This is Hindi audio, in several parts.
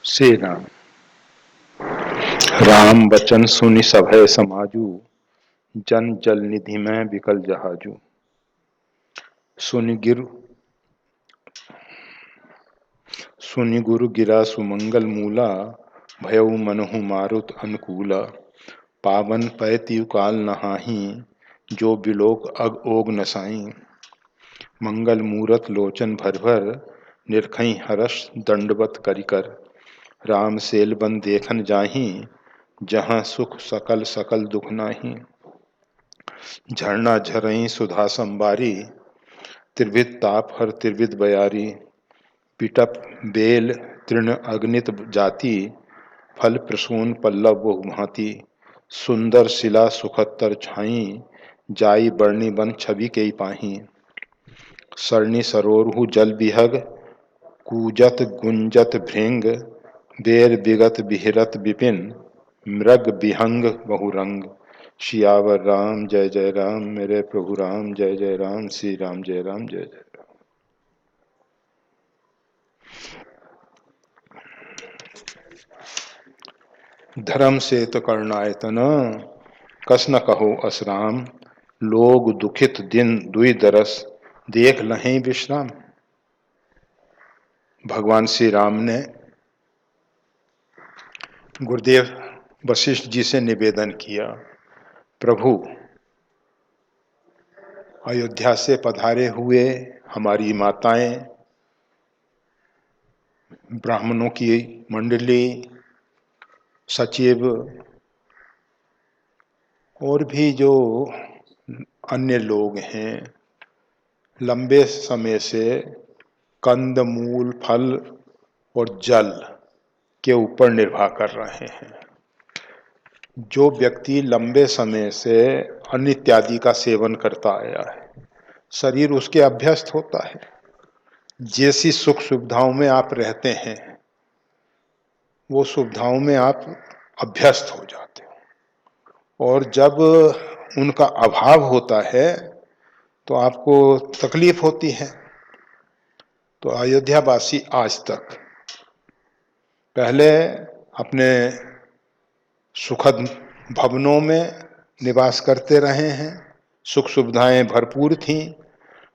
श्री राम। राम बचन सुनि सभय समाजू, जन जल निधि में बिकल जहाजू। सुनि गुरु गिरा सुमंगल मूला, भयउ मनहु मारुत अनुकूला। पावन पैतियु काल नहाही, जो बिलोक अग ओग नसाई। मंगल मूरत लोचन भर भर, निरखई हरष दंडवत करिकर। राम सेलबन देखन जाही, जहाँ सुख सकल सकल दुख नाही। झरना झरई सुधा संबारी, त्रिविध ताप हर त्रिविध बयारी। पिटप बेल तृण अग्नित जाति, फल प्रसून पल्लव बहु भांति। सुंदर शिला सुखतर छाई, जाई बरनी बन छवि के पाही। सरणी सरोरहु जल बिहग, कूजत गुंजत भृंग। बेर बिगत बिहरत विपिन, मृग विहंग बहुरंग। सियावर राम जय जय राम, मेरे प्रभु राम जय जय राम। श्री राम जय राम जय जय राम। धर्म से तो करनायतन, कस न कहो असराम। लोग दुखित दिन दुई दरस, देख लहें विश्राम। भगवान श्री राम ने गुरुदेव वशिष्ठ जी से निवेदन किया, प्रभु अयोध्या से पधारे हुए हमारी माताएं, ब्राह्मणों की मंडली, सचिव और भी जो अन्य लोग हैं, लंबे समय से कंद मूल फल और जल के ऊपर निर्भर कर रहे हैं। जो व्यक्ति लंबे समय से अन्न इत्यादि का सेवन करता आया है, शरीर उसके अभ्यस्त होता है। जैसी सुख सुविधाओं में आप रहते हैं, वो सुविधाओं में आप अभ्यस्त हो जाते हो, और जब उनका अभाव होता है तो आपको तकलीफ होती है। तो अयोध्यावासी आज तक पहले अपने सुखद भवनों में निवास करते रहे हैं, सुख सुविधाएं भरपूर थीं।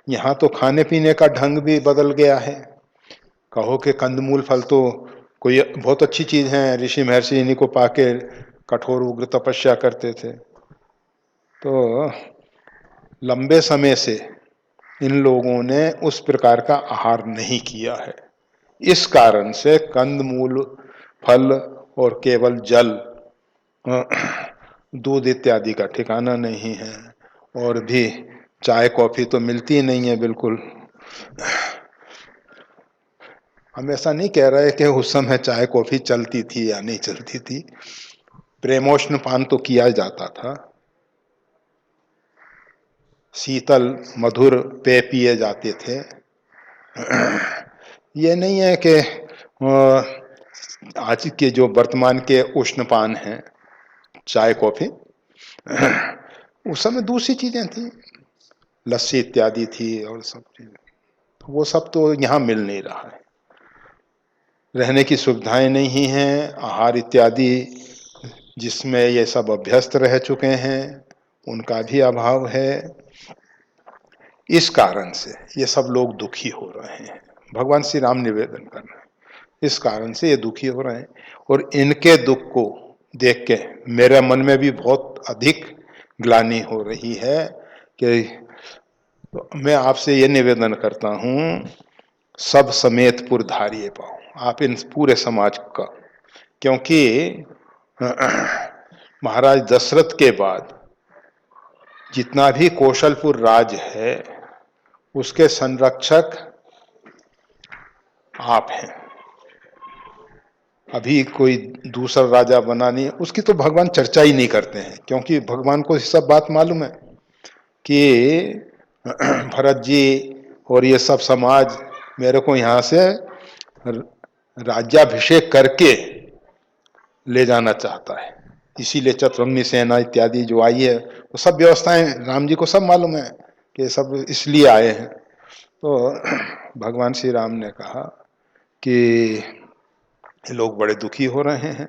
यहाँ तो खाने पीने का ढंग भी बदल गया है। कहो कि कंदमूल फल तो कोई बहुत अच्छी चीज है, ऋषि महर्षि इन्हीं को पाके कठोर उग्र तपस्या करते थे। तो लंबे समय से इन लोगों ने उस प्रकार का आहार नहीं किया है। इस कारण से कंदमूल फल और केवल जल, दूध इत्यादि का ठिकाना नहीं है। और भी चाय कॉफी तो मिलती नहीं है बिल्कुल। हम ऐसा नहीं कह रहे कि उस समय चाय कॉफी चलती थी या नहीं चलती थी, प्रेमोष्ण पान तो किया जाता था, शीतल मधुर पेय पिए जाते थे। ये नहीं है कि आज के जो वर्तमान के उष्णपान हैं, चाय कॉफी, उस समय दूसरी चीजें थी, लस्सी इत्यादि थी और सब चीजें। वो सब तो यहाँ मिल नहीं रहा है। रहने की सुविधाएं नहीं हैं, आहार इत्यादि जिसमें ये सब अभ्यस्त रह चुके हैं उनका भी अभाव है। इस कारण से ये सब लोग दुखी हो रहे हैं। भगवान श्री राम निवेदन कर रहे हैं, इस कारण से ये दुखी हो रहे हैं। और इनके दुख को देख के मेरे मन में भी बहुत अधिक ग्लानि हो रही है कि मैं आपसे ये निवेदन करता हूँ, सब समेत पुर धारिये पाओ, आप इन पूरे समाज का। क्योंकि महाराज दशरथ के बाद जितना भी कौशलपुर राज है, उसके संरक्षक आप हैं। अभी कोई दूसरा राजा बना नहीं, उसकी तो भगवान चर्चा ही नहीं करते हैं, क्योंकि भगवान को सब बात मालूम है कि भरत जी और ये सब समाज मेरे को यहाँ से राज्याभिषेक करके ले जाना चाहता है। इसीलिए चतुरंगी सेना इत्यादि जो आई है, वो सब व्यवस्थाएं राम जी को सब मालूम है कि सब इसलिए आए हैं। तो भगवान श्री राम ने कहा कि लोग बड़े दुखी हो रहे हैं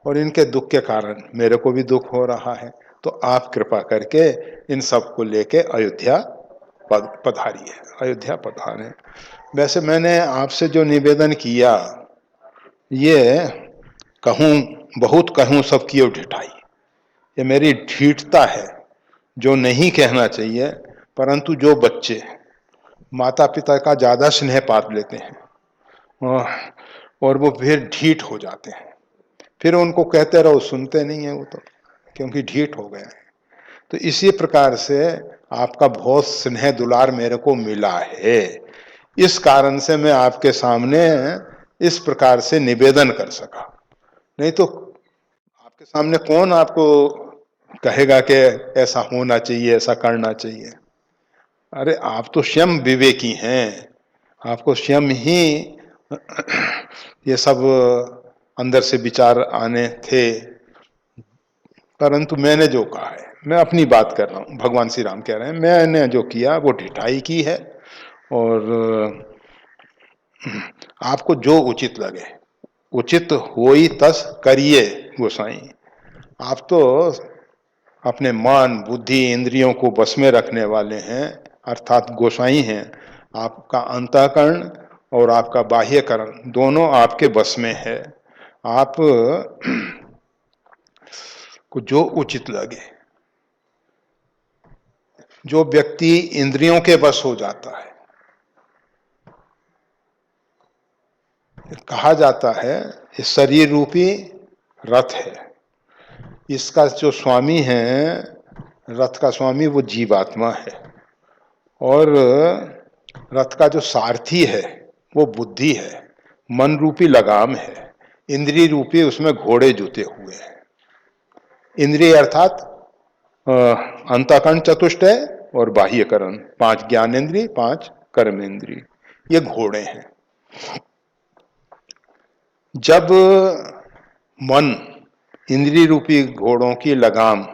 और इनके दुख के कारण मेरे को भी दुख हो रहा है, तो आप कृपा करके इन सब को लेके अयोध्या पधारिए, अयोध्या पधारें। वैसे मैंने आपसे जो निवेदन किया, ये कहूँ बहुत कहूँ सब की ढिठाई, ये मेरी ढीठता है जो नहीं कहना चाहिए, परंतु जो बच्चे माता पिता का ज़्यादा स्नेह पात लेते हैं और वो फिर ढीठ हो जाते हैं, फिर उनको कहते रहो सुनते नहीं है वो, तो क्योंकि ढीठ हो गए हैं। तो इसी प्रकार से आपका बहुत स्नेह दुलार मेरे को मिला है, इस कारण से मैं आपके सामने इस प्रकार से निवेदन कर सका। नहीं तो आपके सामने कौन आपको कहेगा कि ऐसा होना चाहिए, ऐसा करना चाहिए। अरे आप तो स्वयं विवेकी हैं, आपको स्वयं ही ये सब अंदर से विचार आने थे, परंतु मैंने जो कहा है, मैं अपनी बात कर रहा हूँ, भगवान श्री राम कह रहे हैं, मैंने जो किया वो ढिठाई की है। और आपको जो उचित लगे, उचित होई तस करिए गोसाई। आप तो अपने मन बुद्धि इंद्रियों को बस में रखने वाले हैं, अर्थात गोसाई हैं। आपका अंतःकरण और आपका बाह्यकरण दोनों आपके बस में है। आप को जो उचित लगे, जो व्यक्ति इंद्रियों के बस हो जाता है, कहा जाता है ये शरीर रूपी रथ है, इसका जो स्वामी है, रथ का स्वामी वो जीवात्मा है, और रथ का जो सारथी है वो बुद्धि है, मन रूपी लगाम है, इंद्रिय रूपी उसमें घोड़े जुते हुए हैं। इंद्रिय अर्थात अंतःकरण चतुष्टय और बाह्यकरण, 5 ज्ञानेन्द्रिय 5 कर्मेंद्रिय, ये घोड़े हैं। जब मन इंद्रिय रूपी घोड़ों की लगाम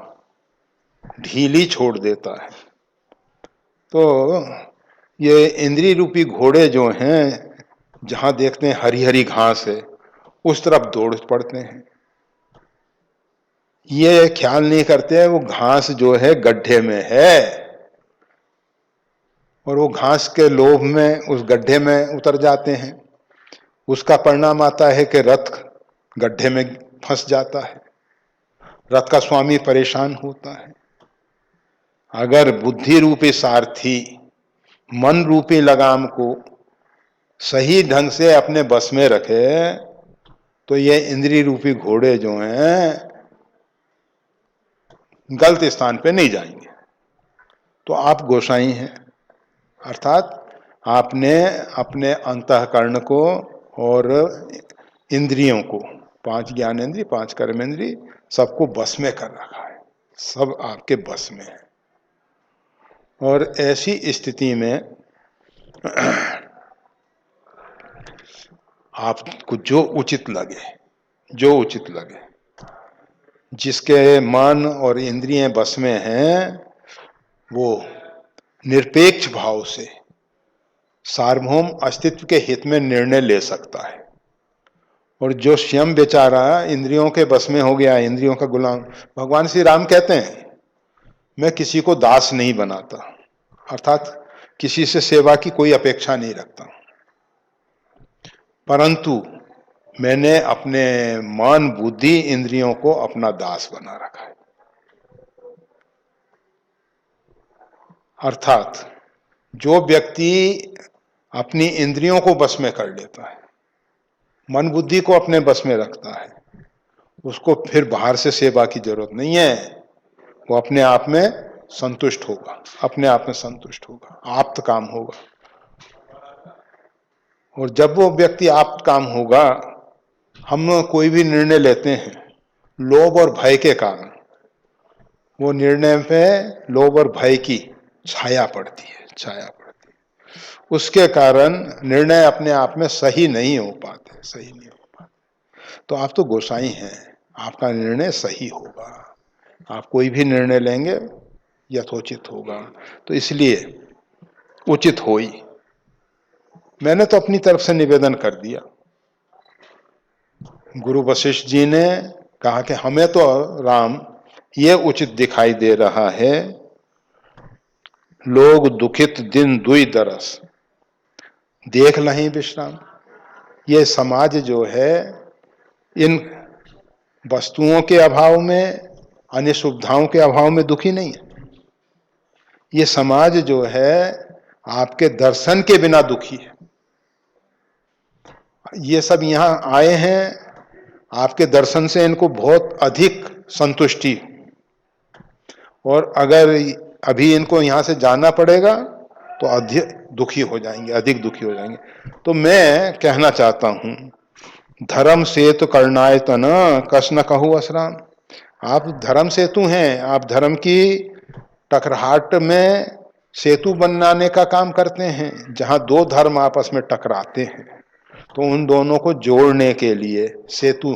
ढीली छोड़ देता है, तो ये इंद्रिय रूपी घोड़े जो हैं, जहां देखते हैं हरी हरी घास है, उस तरफ दौड़ पड़ते हैं। ये ख्याल नहीं करते हैं वो घास जो है गड्ढे में है, और वो घास के लोभ में उस गड्ढे में उतर जाते हैं। उसका परिणाम आता है कि रथ गड्ढे में फंस जाता है, रथ का स्वामी परेशान होता है। अगर बुद्धि रूपी सारथी मन रूपी लगाम को सही ढंग से अपने बस में रखे, तो ये इंद्रिय रूपी घोड़े जो हैं गलत स्थान पे नहीं जाएंगे। तो आप गोसाई हैं, अर्थात आपने अपने अंतःकरण को और इंद्रियों को, 5 ज्ञानेन्द्रिय 5 कर्मेंद्रिय, सबको बस में कर रखा है, सब आपके बस में है। और ऐसी स्थिति में आपको जो उचित लगे, जो उचित लगे, जिसके मन और इंद्रियां बस में हैं, वो निरपेक्ष भाव से सार्वभौम अस्तित्व के हित में निर्णय ले सकता है। और जो स्वयं बेचारा इंद्रियों के बस में हो गया, इंद्रियों का गुलाम, भगवान श्री राम कहते हैं मैं किसी को दास नहीं बनाता, अर्थात किसी से सेवा की कोई अपेक्षा नहीं रखता, परंतु मैंने अपने मन बुद्धि इंद्रियों को अपना दास बना रखा है। अर्थात जो व्यक्ति अपनी इंद्रियों को बस में कर लेता है, मन बुद्धि को अपने बस में रखता है, उसको फिर बाहर से सेवा की जरूरत नहीं है, वो अपने आप में संतुष्ट होगा, अपने आप में संतुष्ट होगा, आप्त काम होगा। और जब वो व्यक्ति आप्त काम होगा, हम कोई भी निर्णय लेते हैं लोभ और भय के कारण, वो निर्णय पे लोभ और भय की छाया पड़ती है, छाया पड़ती है, उसके कारण निर्णय अपने आप में सही नहीं हो पाते, सही नहीं हो पाते। तो आप तो गोसाई हैं, आपका निर्णय सही होगा, आप कोई भी निर्णय लेंगे यथोचित होगा। तो इसलिए उचित होई, मैंने तो अपनी तरफ से निवेदन कर दिया, गुरु वशिष्ठ जी ने कहा कि हमें तो राम ये उचित दिखाई दे रहा है, लोग दुखित दिन दुई दरस देख लहीं विश्राम। ये समाज जो है इन वस्तुओं के अभाव में, अन्य सुविधाओं के अभाव में दुखी नहीं है। ये समाज जो है आपके दर्शन के बिना दुखी है। ये सब यहाँ आए हैं, आपके दर्शन से इनको बहुत अधिक संतुष्टि, और अगर अभी इनको यहाँ से जाना पड़ेगा तो अधिक दुखी हो जाएंगे, अधिक दुखी हो जाएंगे। तो मैं कहना चाहता हूँ, धर्म सेतु करनायतन कस न कहूँ असराम। आप धर्म सेतु हैं, आप धर्म की टकराहट में सेतु बनाने का काम करते हैं। जहाँ दो धर्म आपस में टकराते हैं तो उन दोनों को जोड़ने के लिए सेतु,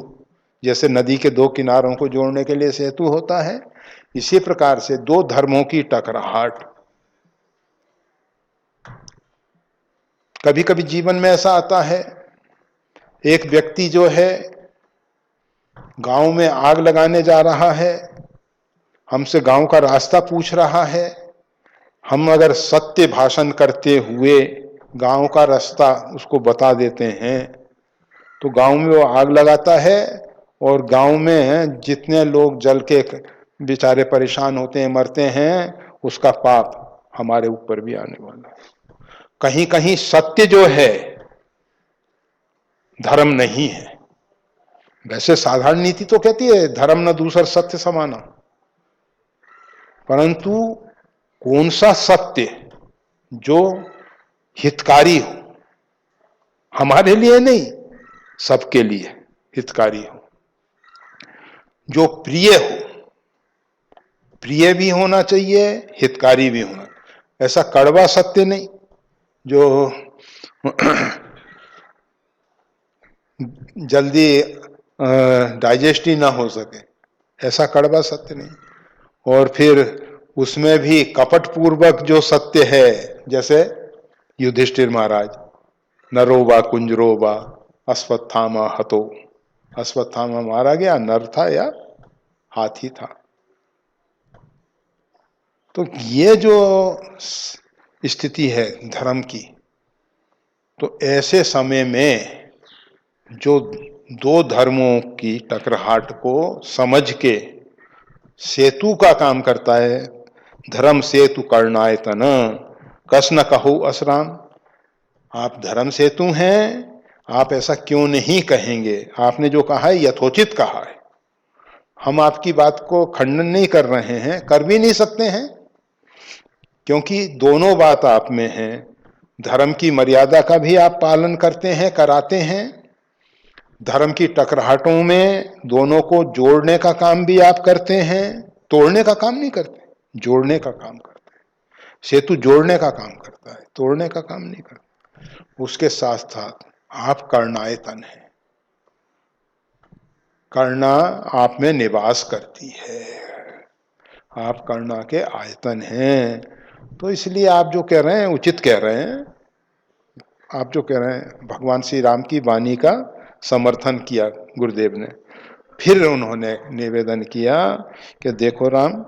जैसे नदी के दो किनारों को जोड़ने के लिए सेतु होता है, इसी प्रकार से दो धर्मों की टकराहट। कभी कभी जीवन में ऐसा आता है, एक व्यक्ति जो है गांव में आग लगाने जा रहा है, हमसे गांव का रास्ता पूछ रहा है। हम अगर सत्य भाषण करते हुए गांव का रास्ता उसको बता देते हैं तो गांव में वो आग लगाता है, और गांव में जितने लोग जल के बेचारे परेशान होते हैं, मरते हैं, उसका पाप हमारे ऊपर भी आने वाला है। कहीं कहीं सत्य जो है धर्म नहीं है। वैसे साधारण नीति तो कहती है धर्म न दूसर सत्य समाना, परंतु कौन सा सत्य जो हितकारी हो, हमारे लिए नहीं सबके लिए हितकारी हो, जो प्रिय हो, प्रिय भी होना चाहिए, हितकारी भी होना। ऐसा कड़वा सत्य नहीं जो जल्दी डाइजेस्ट ही ना हो सके, ऐसा कड़वा सत्य नहीं। और फिर उसमें भी कपट पूर्वक जो सत्य है, जैसे युधिष्ठिर महाराज, नरोबा कुंजरोबा अश्वत्थामा हतो, अश्वत्थामा मारा गया, नर था या हाथी था। तो ये जो स्थिति है धर्म की, तो ऐसे समय में जो दो धर्मों की टकराहट को समझ के सेतु का काम करता है, धर्म सेतु करनायतन कस न कहू असराम। आप धर्म सेतु हैं, आप ऐसा क्यों नहीं कहेंगे? आपने जो कहा है यथोचित कहा है, हम आपकी बात को खंडन नहीं कर रहे हैं, कर भी नहीं सकते हैं, क्योंकि दोनों बात आप में है। धर्म की मर्यादा का भी आप पालन करते हैं, कराते हैं। धर्म की टकराहटों में दोनों को जोड़ने का काम भी आप करते हैं, तोड़ने का काम नहीं करते, जोड़ने का काम करते हैं। सेतु जोड़ने का काम करता है, तोड़ने का काम नहीं करता। उसके साथ साथ आप करनायतन हैं, करना आप में निवास करती है, आप करना के आयतन हैं। तो इसलिए आप जो कह रहे हैं उचित कह रहे हैं। आप जो कह रहे हैं, भगवान श्री राम की वाणी का समर्थन किया गुरुदेव ने। फिर उन्होंने निवेदन किया कि देखो राम,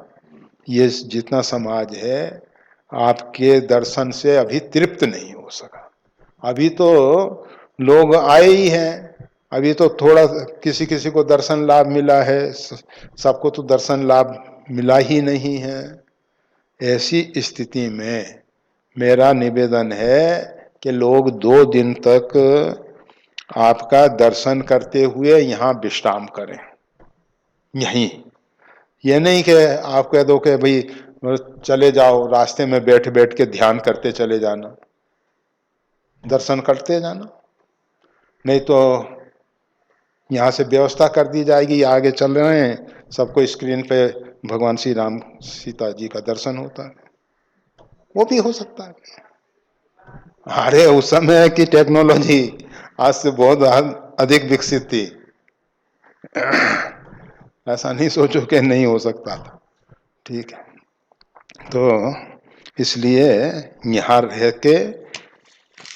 ये जितना समाज है आपके दर्शन से अभी तृप्त नहीं हो सका। अभी तो लोग आए ही हैं, अभी तो थोड़ा किसी किसी को दर्शन लाभ मिला है, सबको तो दर्शन लाभ मिला ही नहीं है। ऐसी स्थिति में मेरा निवेदन है कि लोग 2 दिन तक आपका दर्शन करते हुए यहाँ विश्राम करें। यहीं, ये नहीं कि आप कह दो कि भाई चले जाओ, रास्ते में बैठ बैठ के ध्यान करते चले जाना, दर्शन करते जाना। नहीं तो यहाँ से व्यवस्था कर दी जाएगी, आगे चल रहे हैं, सबको स्क्रीन पे भगवान श्री राम सीता जी का दर्शन होता है, वो भी हो सकता है। अरे उस समय की टेक्नोलॉजी आज से बहुत अधिक विकसित थी, ऐसा नहीं सोचो कि नहीं हो सकता था। ठीक है, तो इसलिए यहाँ रह के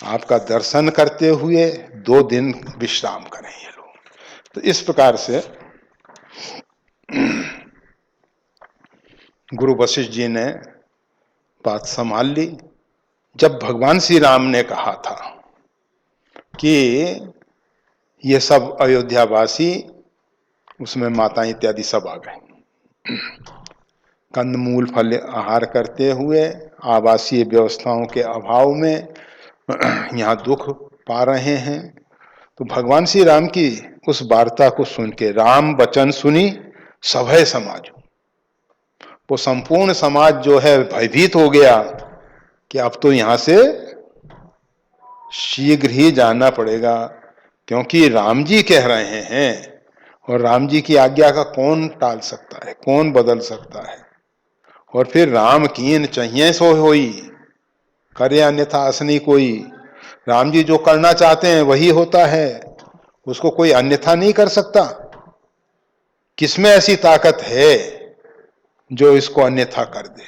आपका दर्शन करते हुए 2 दिन विश्राम करें ये लोग। तो इस प्रकार से गुरु वशिष्ठ जी ने बात संभाल ली। जब भगवान श्री राम ने कहा था कि ये सब अयोध्यावासी, उसमें माता इत्यादि सब आ गए, कंदमूल फल आहार करते हुए आवासीय व्यवस्थाओं के अभाव में यहाँ दुख पा रहे हैं। तो भगवान श्री राम की उस वार्ता को सुन के, राम वचन सुनी सभय समाज, वो संपूर्ण समाज जो है भयभीत हो गया कि अब तो यहाँ से शीघ्र ही जाना पड़ेगा, क्योंकि राम जी कह रहे हैं और राम जी की आज्ञा का कौन टाल सकता है, कौन बदल सकता है। और फिर राम कीन चाहिए सो होई, करे अन्यथा असनी कोई। राम जी जो करना चाहते हैं वही होता है, उसको कोई अन्यथा नहीं कर सकता। किसमें ऐसी ताकत है जो इसको अन्यथा कर दे।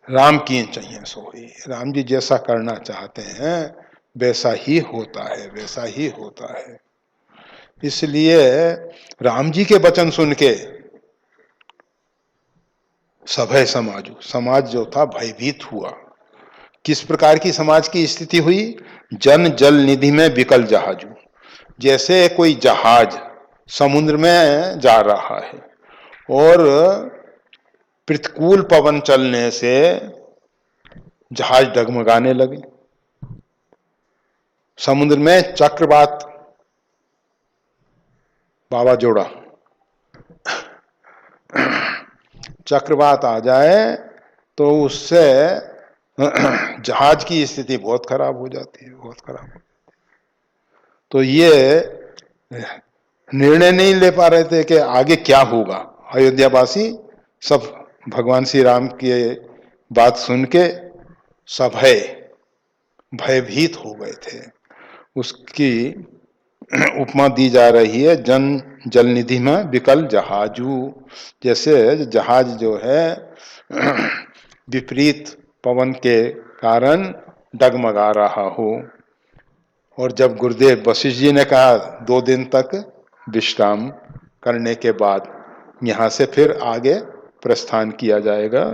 राम कीन चाहिए सो होई, राम जी जैसा करना चाहते हैं वैसा ही होता है, वैसा ही होता है। इसलिए राम जी के वचन सुन के सभय समाजू, समाज जो था भयभीत हुआ। किस प्रकार की समाज की स्थिति हुई? जन जल निधि में विकल जहाजू, जैसे कोई जहाज समुद्र में जा रहा है और प्रतिकूल पवन चलने से जहाज डगमगाने लगे, समुद्र में चक्रवात बाबा जोड़ा, चक्रवात आ जाए तो उससे जहाज की स्थिति बहुत खराब हो जाती है, बहुत खराब। तो ये निर्णय नहीं ले पा रहे थे कि आगे क्या होगा। अयोध्यावासी सब भगवान श्री राम की बात सुन के सभय भयभीत हो गए थे। उसकी उपमा दी जा रही है जन जल निधि में विकल जहाजू, जैसे जहाज जो है विपरीत पवन के कारण डगमगा रहा हो। और जब गुरुदेव वशिष्ठ जी ने कहा 2 दिन तक विश्राम करने के बाद यहाँ से फिर आगे प्रस्थान किया जाएगा।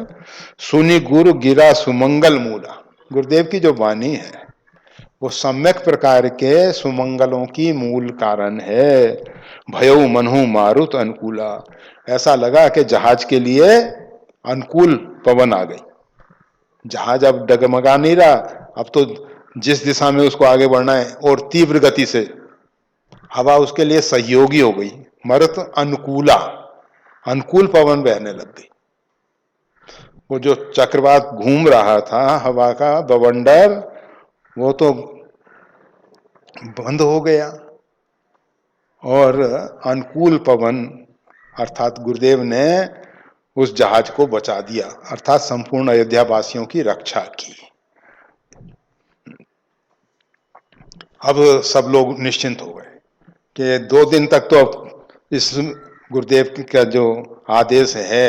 सुनि गुरु गिरा सुमंगल मूला, गुरुदेव की जो वाणी है वो सम्यक प्रकार के सुमंगलों की मूल कारण है। भयउ मनहु मारुत अनुकूला, ऐसा लगा कि जहाज के लिए अनुकूल पवन आ गई। जहाज अब डगमगा नहीं रहा, अब तो जिस दिशा में उसको आगे बढ़ना है और तीव्र गति से हवा उसके लिए सहयोगी हो गई। मरुत अनुकूला, अनुकूल पवन बहने लग गई। वो जो चक्रवात घूम रहा था हवा का बवंडर, वो तो बंद हो गया और अनुकूल पवन अर्थात गुरुदेव ने उस जहाज को बचा दिया, अर्थात संपूर्ण अयोध्या वासियों की रक्षा की। अब सब लोग निश्चिंत हो गए कि 2 दिन तक तो इस गुरुदेव का जो आदेश है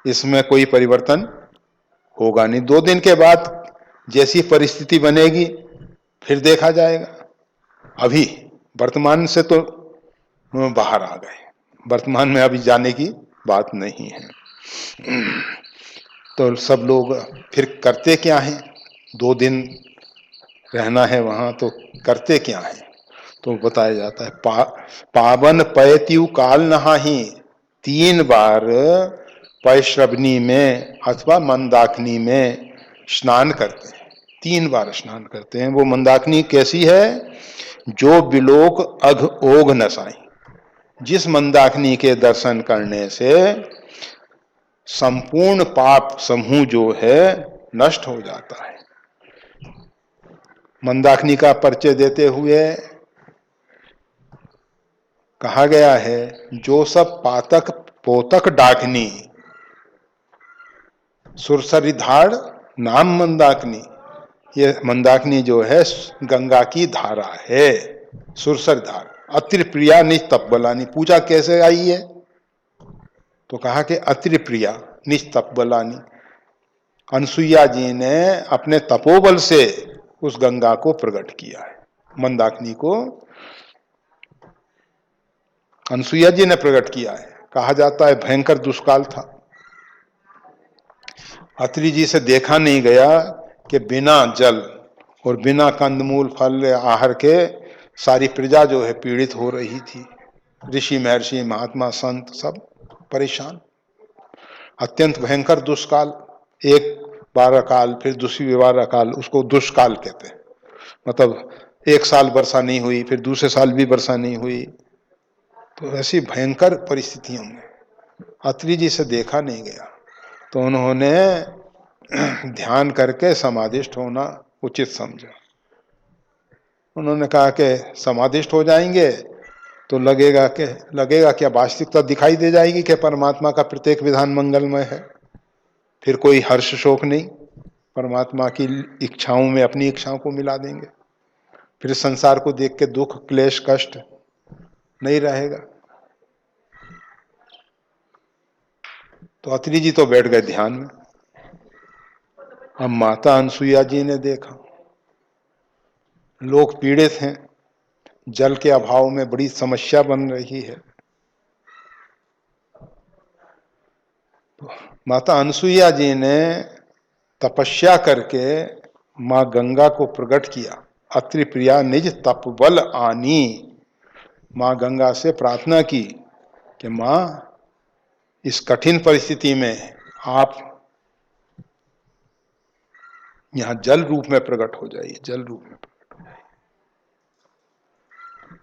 इसमें कोई परिवर्तन होगा नहीं। 2 दिन के बाद जैसी परिस्थिति बनेगी फिर देखा जाएगा। अभी वर्तमान से तो बाहर आ गए, वर्तमान में अभी जाने की बात नहीं है। तो सब लोग फिर करते क्या हैं? 2 दिन रहना है वहां तो करते क्या है? तो बताया जाता है पावन पयत्यु काल नहाही, 3 बार पैश्रवनी में अथवा मंदाकिनी में स्नान करते हैं। 3 बार स्नान करते हैं। वो मंदाकिनी कैसी है? जो बिलोक अघ ओघ नसाई, जिस मंदाकिनी के दर्शन करने से संपूर्ण पाप समूह जो है नष्ट हो जाता है। मंदाकिनी का परिचय देते हुए कहा गया है, जो सब पातक पोतक डाकनी सुरसरिधार नाम मंदाकिनी। ये मंदाकिनी जो है गंगा की धारा है, सुरसरिधार। अत्रि प्रिया निज तपबलानी, पूजा कैसे आई है? तो कहा कि अत्रि प्रिया निज तपबलानी, अनसुईया जी ने अपने तपोबल से उस गंगा को प्रकट किया है। मंदाकिनी को अनसुईया जी ने प्रकट किया है। कहा जाता है भयंकर दुष्काल था, अत्रि जी से देखा नहीं गया कि बिना जल और बिना कंदमूल फल आहार के सारी प्रजा जो है पीड़ित हो रही थी। ऋषि महर्षि महात्मा संत सब परेशान, अत्यंत भयंकर दुष्काल। एक बार अकाल, फिर दूसरी बार अकाल, उसको दुष्काल कहते हैं। मतलब एक साल वर्षा नहीं हुई, फिर दूसरे साल भी वर्षा नहीं हुई। तो ऐसी भयंकर परिस्थितियों में अत्रि जी से देखा नहीं गया, तो उन्होंने ध्यान करके समाधिष्ठ होना उचित समझा। उन्होंने कहा कि समाधिष्ठ हो जाएंगे तो लगेगा क्या, वास्तविकता दिखाई दे जाएगी कि परमात्मा का प्रत्येक विधान मंगलमय है। फिर कोई हर्ष शोक नहीं, परमात्मा की इच्छाओं में अपनी इच्छाओं को मिला देंगे। फिर संसार को देख के दुख क्लेश कष्ट नहीं रहेगा। तो अत्रि जी तो बैठ गए ध्यान में। अब माता अनसुईया जी ने देखा लोग पीड़ित हैं, जल के अभाव में बड़ी समस्या बन रही है। तो माता अनसुईया जी ने तपस्या करके मां गंगा को प्रकट किया। अत्रि प्रिया निज तपबल आनी, मां गंगा से प्रार्थना की कि मां इस कठिन परिस्थिति में आप यहां जल रूप में प्रकट हो जाइए, जल रूप में प्रकट हो जाइए।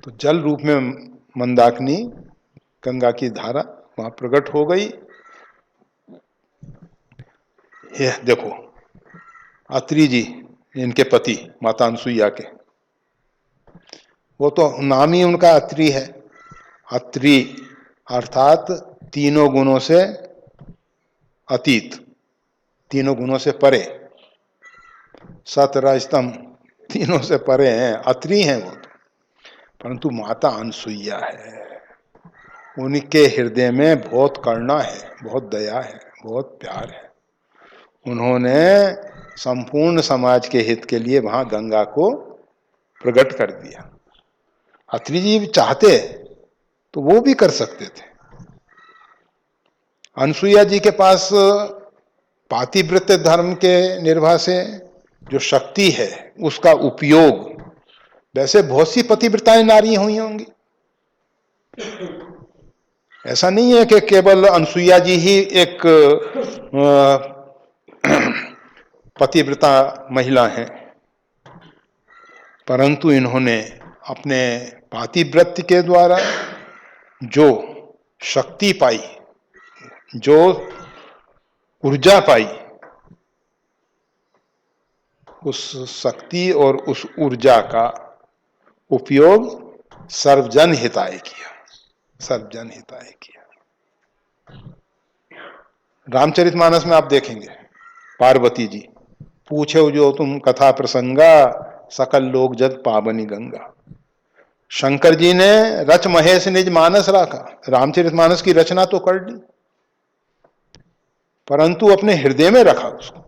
तो जल रूप में मंदाकिनी गंगा की धारा वहां प्रकट हो गई। यह देखो अत्रि जी, इनके पति माता अनसुईया के, वो तो नाम ही उनका अत्रि है। अत्रि अर्थात तीनों गुणों से अतीत, तीनों गुणों से परे, सत रज तम तीनों से परे हैं, अत्रि हैं वो तो। परंतु माता अनसुईया है, उनके हृदय में बहुत करुणा है, बहुत दया है, बहुत प्यार है। उन्होंने संपूर्ण समाज के हित के लिए वहां गंगा को प्रकट कर दिया। अत्रि जी चाहते तो वो भी कर सकते थे। अनसुईया जी के पास पातिव्रत्य धर्म के निर्वाह से जो शक्ति है उसका उपयोग, वैसे बहुत सी पतिव्रताएं नारी हुई होंगी। ऐसा नहीं है कि केवल अनसुईया जी ही एक पतिव्रता महिला हैं, परंतु इन्होंने अपने पातिव्रत्य के द्वारा जो शक्ति पाई, जो ऊर्जा पाई, उस शक्ति और उस ऊर्जा का उपयोग सर्वजन हिताय किया, सर्वजन हिताय किया। रामचरितमानस में आप देखेंगे पार्वती जी पूछे जो तुम कथा प्रसंगा, सकल लोग जग पावनी गंगा। शंकर जी ने रच महेश निज मानस राखा, रामचरितमानस की रचना तो कर ली, परंतु अपने हृदय में रखा, उसको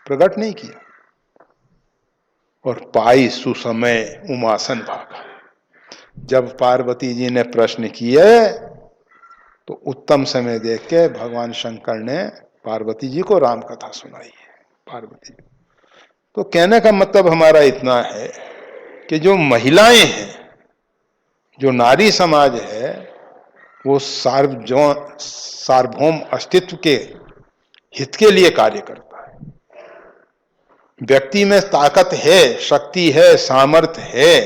प्रकट नहीं किया। और पाई सुसमय उमासन भागा, जब पार्वती जी ने प्रश्न किए तो उत्तम समय देख के भगवान शंकर ने पार्वती जी को राम कथा सुनाई है। पार्वती, तो कहने का मतलब हमारा इतना है कि जो महिलाएं हैं, जो नारी समाज है, वो सार्वभौम अस्तित्व के हित के लिए कार्य करता है। व्यक्ति में ताकत है, शक्ति है, सामर्थ्य है,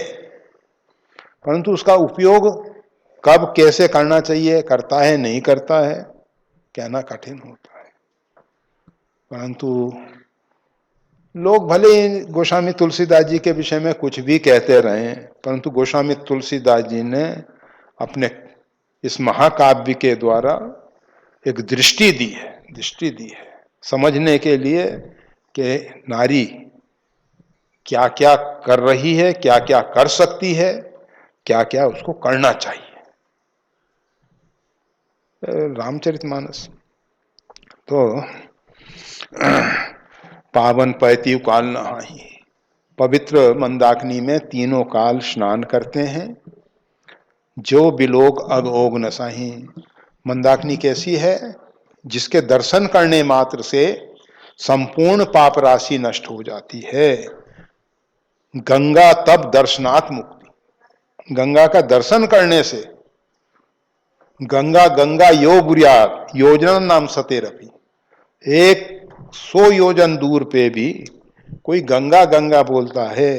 परंतु उसका उपयोग कब कैसे करना चाहिए, करता है नहीं करता है, कहना कठिन होता है। परंतु लोग भले गोस्वामी तुलसीदास जी के विषय में कुछ भी कहते रहे, परंतु गोस्वामी तुलसीदास जी ने अपने इस महाकाव्य के द्वारा एक दृष्टि दी है समझने के लिए कि नारी क्या क्या कर रही है, क्या क्या कर सकती है, क्या क्या उसको करना चाहिए। रामचरितमानस तो पावन पैती काल नहाही, पवित्र मंदाकिनी में तीनों काल स्नान करते हैं। जो बिलोग अघोग नसाही, मंदाकिनी कैसी है? जिसके दर्शन करने मात्र से संपूर्ण पाप राशि नष्ट हो जाती है। गंगा तब दर्शनात् मुक्ति, गंगा का दर्शन करने से, गंगा गंगा यो बुरियात योजना नाम सतेरपी, 100 योजन दूर पे भी कोई गंगा गंगा बोलता है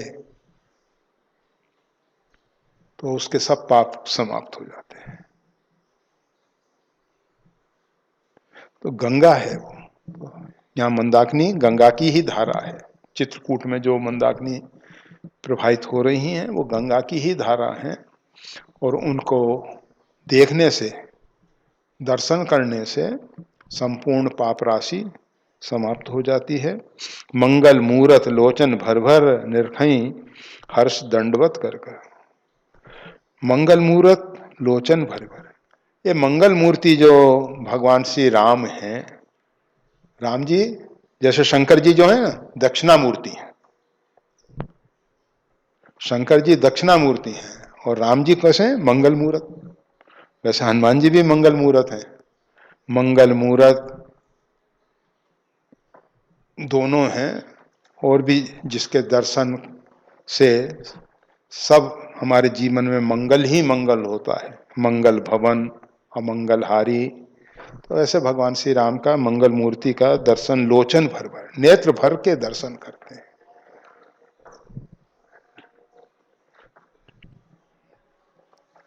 तो उसके सब पाप समाप्त हो जाते हैं। तो गंगा है वो, यहाँ मंदाकिनी गंगा की ही धारा है। चित्रकूट में जो मंदाकिनी प्रवाहित हो रही हैं वो गंगा की ही धारा हैं, और उनको देखने से, दर्शन करने से संपूर्ण पाप राशि समाप्त हो जाती है। मंगल मूरत लोचन भर भर निर्खई हर्ष दंडवत कर कर, मंगल मूरत लोचन भर भर, ये मंगल मूर्ति जो भगवान श्री राम हैं, राम जी जैसे शंकर जी जो है ना दक्षिणा मूर्ति है, शंकर जी दक्षिणा मूर्ति हैं, और राम जी कैसे हैं? मंगल मूरत। वैसे हनुमान जी भी मंगल मूरत हैं। मंगल मूरत दोनों हैं, और भी जिसके दर्शन से सब हमारे जीवन में मंगल ही मंगल होता है। मंगल भवन अमंगल हारी, तो ऐसे भगवान श्री राम का मंगल मूर्ति का दर्शन लोचन भर भर, नेत्र भर के दर्शन करते हैं।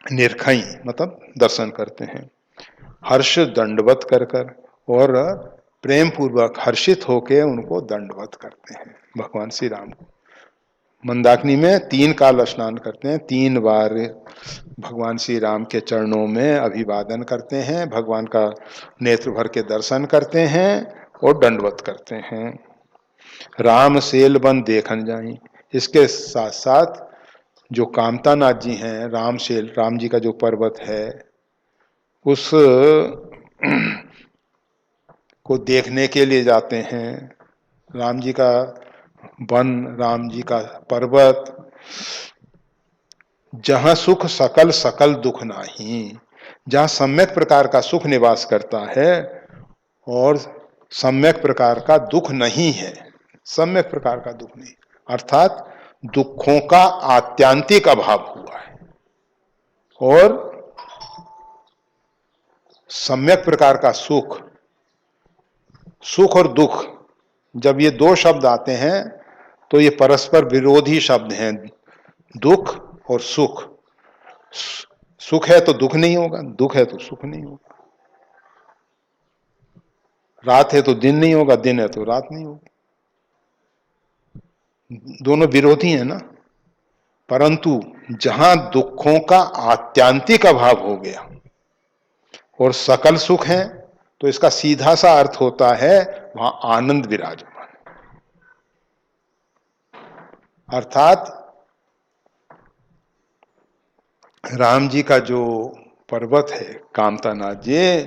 निर्खई मतलब दर्शन करते हैं, हर्ष दंडवत कर कर, और प्रेम पूर्वक हर्षित होके उनको दंडवत करते हैं भगवान श्री राम को। मंदाकिनी में 3 काल स्नान करते हैं, 3 बार भगवान श्री राम के चरणों में अभिवादन करते हैं, भगवान का नेत्र भर के दर्शन करते हैं और दंडवत करते हैं। राम सेल बन देखन जाई, इसके साथ साथ जो कामतानाथ जी हैं, राम सेल, राम जी का जो पर्वत है, उस को देखने के लिए जाते हैं। राम जी का वन, राम जी का पर्वत, जहां सुख सकल सकल दुख नाही, जहां सम्यक प्रकार का सुख निवास करता है और सम्यक प्रकार का दुख नहीं है। सम्यक प्रकार का दुख नहीं, अर्थात दुखों का आत्यांतिक अभाव हुआ है, और सम्यक प्रकार का सुख, सुख और दुख, जब ये 2 शब्द आते हैं तो ये परस्पर विरोधी शब्द हैं। दुख और सुख, सुख है तो दुख नहीं होगा, दुख है तो सुख नहीं होगा, रात है तो दिन नहीं होगा, दिन है तो रात नहीं होगी, दोनों विरोधी हैं ना। परंतु जहां दुखों का आत्यांतिक अभाव हो गया और सकल सुख है, तो इसका सीधा सा अर्थ होता है वहां आनंद विराजमान। अर्थात राम जी का जो पर्वत है कामतानाथ जी,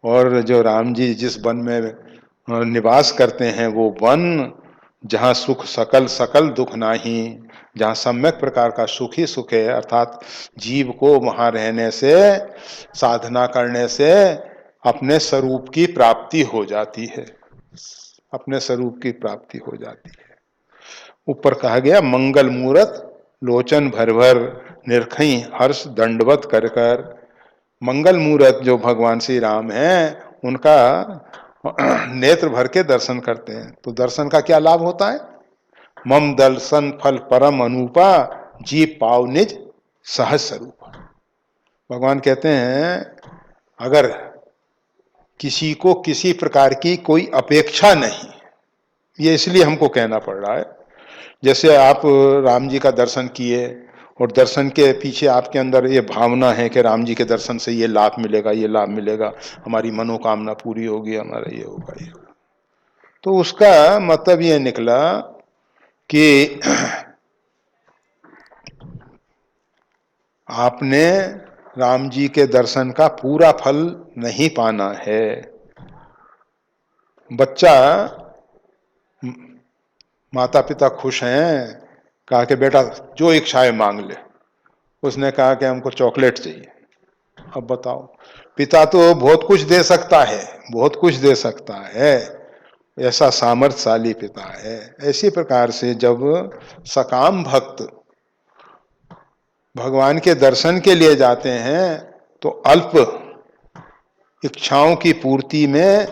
और जो राम जी जिस वन में निवास करते हैं वो वन, जहाँ सुख सकल सकल दुख नाही, जहाँ सम्यक प्रकार का सुख ही सुख है, अर्थात जीव को वहाँ रहने से, साधना करने से अपने स्वरूप की प्राप्ति हो जाती है, अपने स्वरूप की प्राप्ति हो जाती है। ऊपर कहा गया मंगल मूरत लोचन भर भर निर्खई हर्ष दंडवत कर कर, मंगल मूरत जो भगवान श्री राम हैं उनका नेत्र भर के दर्शन करते हैं, तो दर्शन का क्या लाभ होता है? मम दर्शन फल परम अनुपा जी पाव निज सहज स्वरूप। भगवान कहते हैं अगर किसी को किसी प्रकार की कोई अपेक्षा नहीं, ये इसलिए हमको कहना पड़ रहा है, जैसे आप राम जी का दर्शन किए और दर्शन के पीछे आपके अंदर ये भावना है कि राम जी के दर्शन से ये लाभ मिलेगा, ये लाभ मिलेगा, हमारी मनोकामना पूरी होगी, हमारा ये होगा, ये होगा, तो उसका मतलब ये निकला कि आपने राम जी के दर्शन का पूरा फल नहीं पाना है। बच्चा, माता पिता खुश हैं कहा कि बेटा जो इच्छाएं मांग ले। उसने कहा कि हमको चॉकलेट चाहिए। अब बताओ, पिता तो बहुत कुछ दे सकता है, बहुत कुछ दे सकता है, ऐसा सामर्थ्यशाली पिता है। ऐसी प्रकार से जब सकाम भक्त भगवान के दर्शन के लिए जाते हैं तो अल्प इच्छाओं की पूर्ति में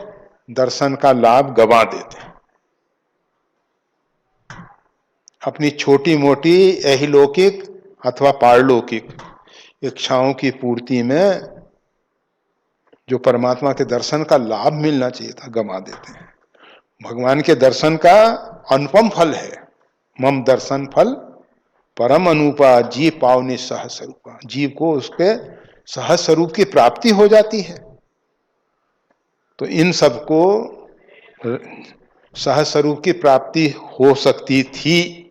दर्शन का लाभ गंवा देते हैं। अपनी छोटी मोटी ऐहिलौकिक अथवा पारलौकिक इच्छाओं की पूर्ति में जो परमात्मा के दर्शन का लाभ मिलना चाहिए था, गंवा देते हैं। भगवान के दर्शन का अनुपम फल है। मम दर्शन फल परम अनुपा, जीव पावनी सहज स्वरूपा। जीव को उसके सहज स्वरूप की प्राप्ति हो जाती है। तो इन सबको सहज स्वरूप की प्राप्ति हो सकती थी।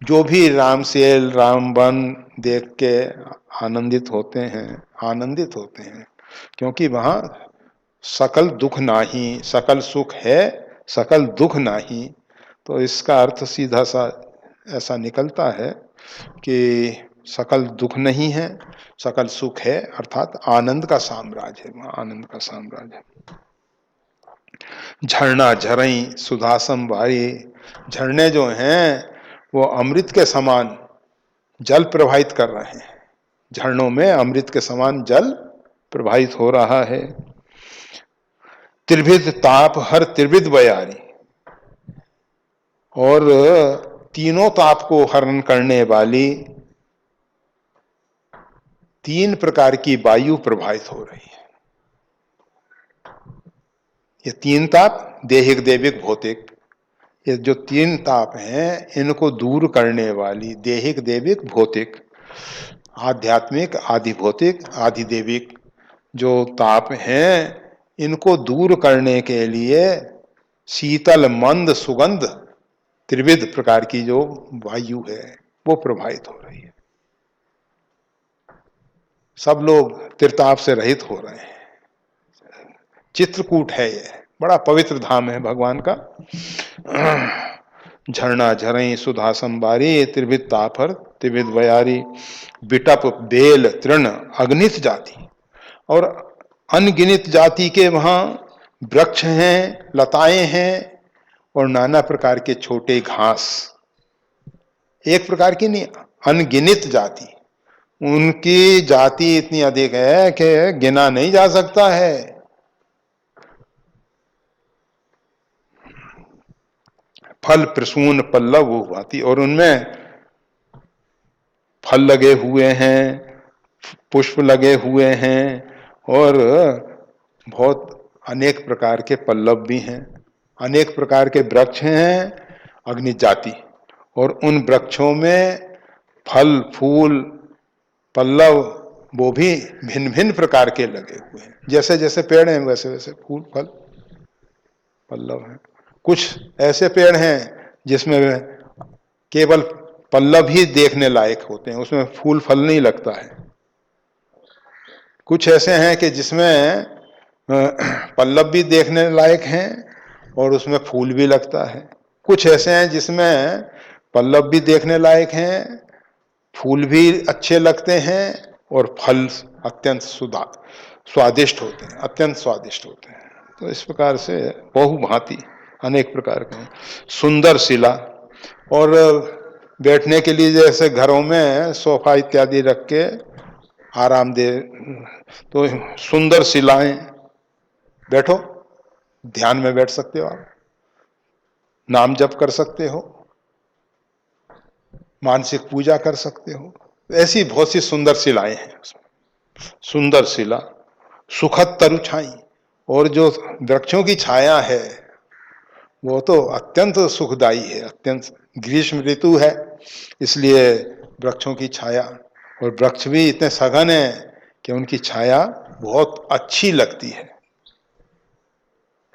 जो भी राम सेल राम बन देख के आनंदित होते हैं, क्योंकि वहां सकल दुख नाही, सकल सुख है सकल दुख नाही। तो इसका अर्थ सीधा सा ऐसा निकलता है कि सकल दुख नहीं है, सकल सुख है, अर्थात आनंद का साम्राज्य है, वहां आनंद का साम्राज्य है। झरना झरई सुधासम भारी, झरने जो हैं वो अमृत के समान जल प्रवाहित कर रहे हैं। झरनों में अमृत के समान जल प्रवाहित हो रहा है। त्रिविध ताप हर त्रिविध बयारी, और तीनों ताप को हरण करने वाली 3 प्रकार की वायु प्रवाहित हो रही है। ये 3 ताप देहिक देविक भौतिक, ये जो 3 ताप हैं इनको दूर करने वाली देहिक देविक भौतिक, आध्यात्मिक आदि भौतिक आदि देविक जो ताप हैं, इनको दूर करने के लिए शीतल मंद सुगंध त्रिविध प्रकार की जो वायु है वो प्रवाहित हो रही है। सब लोग त्रिताप से रहित हो रहे हैं। चित्रकूट है, ये बड़ा पवित्र धाम है भगवान का। झरना झरई सुधा संबारी, त्रिविध ताफर त्रिविध बयारी, बिटप बेल तृण अगणित जाति, और अनगिनित जाति के वहां वृक्ष हैं, लताएं हैं, और नाना प्रकार के छोटे घास। एक प्रकार की नहीं, अनगिनित जाति। उनकी जाति इतनी अधिक है कि गिना नहीं जा सकता है। फल प्रसून पल्लव वो भाती, और उनमें फल लगे हुए हैं, पुष्प लगे हुए हैं, और बहुत अनेक प्रकार के पल्लव भी हैं, अनेक प्रकार के वृक्ष हैं अग्नि जाति, और उन वृक्षों में फल फूल पल्लव वो भी भिन्न भिन्न प्रकार के लगे हुए हैं। जैसे जैसे पेड़ हैं वैसे वैसे फूल फल पल्लव हैं। कुछ ऐसे पेड़ हैं जिसमें केवल पल्लव ही देखने लायक होते हैं, उसमें फूल फल नहीं लगता है। कुछ ऐसे हैं कि जिसमें पल्लव भी देखने लायक हैं और उसमें फूल भी लगता है। कुछ ऐसे हैं जिसमें पल्लव भी देखने लायक हैं, फूल भी अच्छे लगते हैं, और फल अत्यंत स्वादिष्ट होते हैं, अत्यंत स्वादिष्ट होते हैं। तो इस प्रकार से बहुभांति अनेक प्रकार के। सुंदर शिला, और बैठने के लिए जैसे घरों में सोफा इत्यादि रख के आराम दे, तो सुंदर शिलाएं, बैठो, ध्यान में बैठ सकते हो आप, नाम जप कर सकते हो, मानसिक पूजा कर सकते हो। ऐसी बहुत सी सुंदर शिलाएं हैं उसमें। सुंदर शिला, सुखद तरु छाई, और जो वृक्षों की छाया है वो तो अत्यंत सुखदाई है, अत्यंत। ग्रीष्म ऋतु है इसलिए वृक्षों की छाया, और वृक्ष भी इतने सघन है कि उनकी छाया बहुत अच्छी लगती है।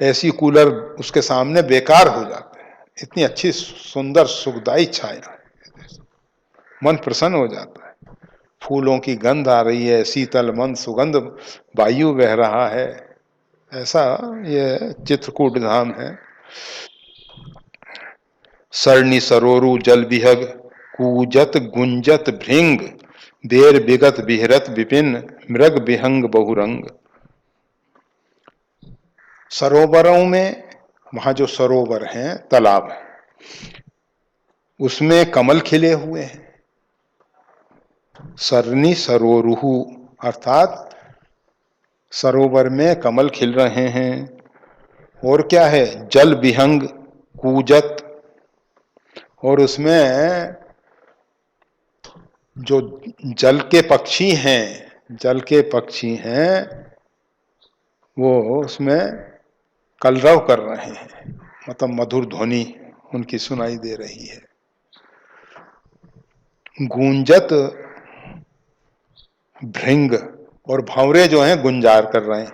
ऐसी कूलर उसके सामने बेकार हो जाते हैं, इतनी अच्छी सुंदर सुखदाई छाया है, मन प्रसन्न हो जाता है। फूलों की गंध आ रही है, शीतल मंद सुगंध वायु बह रहा है। ऐसा ये चित्रकूट धाम है। सरणी सरोरु जल विहग कूजत गुंजत भृंग देर विगत विहरत विपिन मृग विहंग बहुरंग। सरोवरों में, वहां जो सरोवर हैं, तालाब है, उसमें कमल खिले हुए हैं। सरनी सरोरुहु अर्थात सरोवर में कमल खिल रहे हैं। और क्या है, जल विहंग कूजत, और उसमें जो जल के पक्षी हैं, जल के पक्षी हैं, वो उसमें कलरव कर रहे हैं, मतलब मधुर ध्वनि उनकी सुनाई दे रही है। गूंजत भृंग, और भंवरे जो हैं गुंजार कर रहे हैं,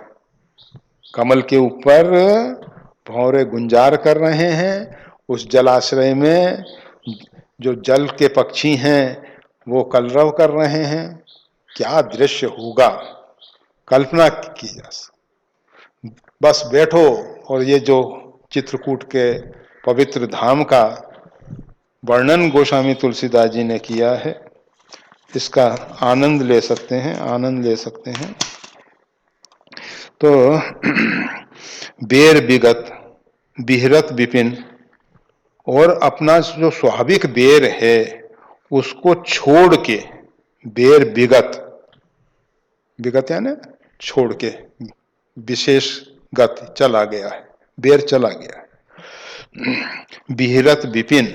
कमल के ऊपर भंवरे गुंजार कर रहे हैं। उस जलाश्रय में जो जल के पक्षी हैं वो कलरव कर रहे हैं। क्या दृश्य होगा, कल्पना की जा सकती। बस बैठो और ये जो चित्रकूट के पवित्र धाम का वर्णन गोस्वामी तुलसीदास जी ने किया है, इसका आनंद ले सकते हैं, आनंद ले सकते हैं। तो बेर विगत बिहरत विपिन, और अपना जो स्वाभाविक बेर है उसको छोड़ के, बेर विगत, विगत यानी छोड़ के, विशेष गति, चला गया है, बेर चला गया है। बिहरत विपिन,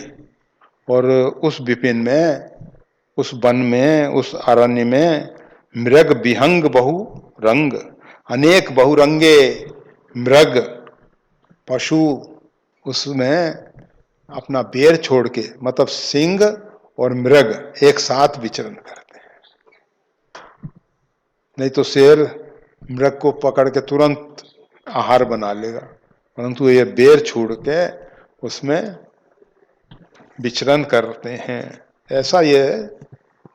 और उस विपिन में, उस वन में, उस अरण्य में मृग विहंग बहु रंग, अनेक बहुरंगे मृग पशु उसमें अपना बेर छोड़ के, मतलब सिंह और मृग एक साथ विचरण करते हैं। नहीं तो शेर मृग को पकड़ के तुरंत आहार बना लेगा, परंतु ये बेर छोड़ के उसमें विचरण करते हैं। ऐसा ये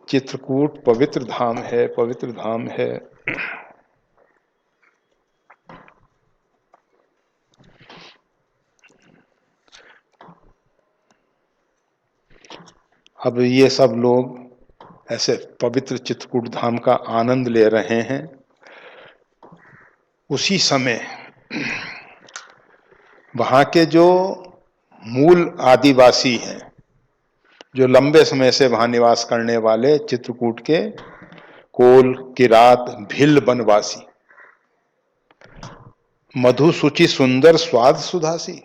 चित्रकूट पवित्र धाम है, पवित्र धाम है। अब ये सब लोग ऐसे पवित्र चित्रकूट धाम का आनंद ले रहे हैं। उसी समय वहां के जो मूल आदिवासी हैं, जो लंबे समय से वहां निवास करने वाले चित्रकूट के कोल, किरात, भिल वनवासी, मधु सुचि सुंदर स्वाद सुधासी,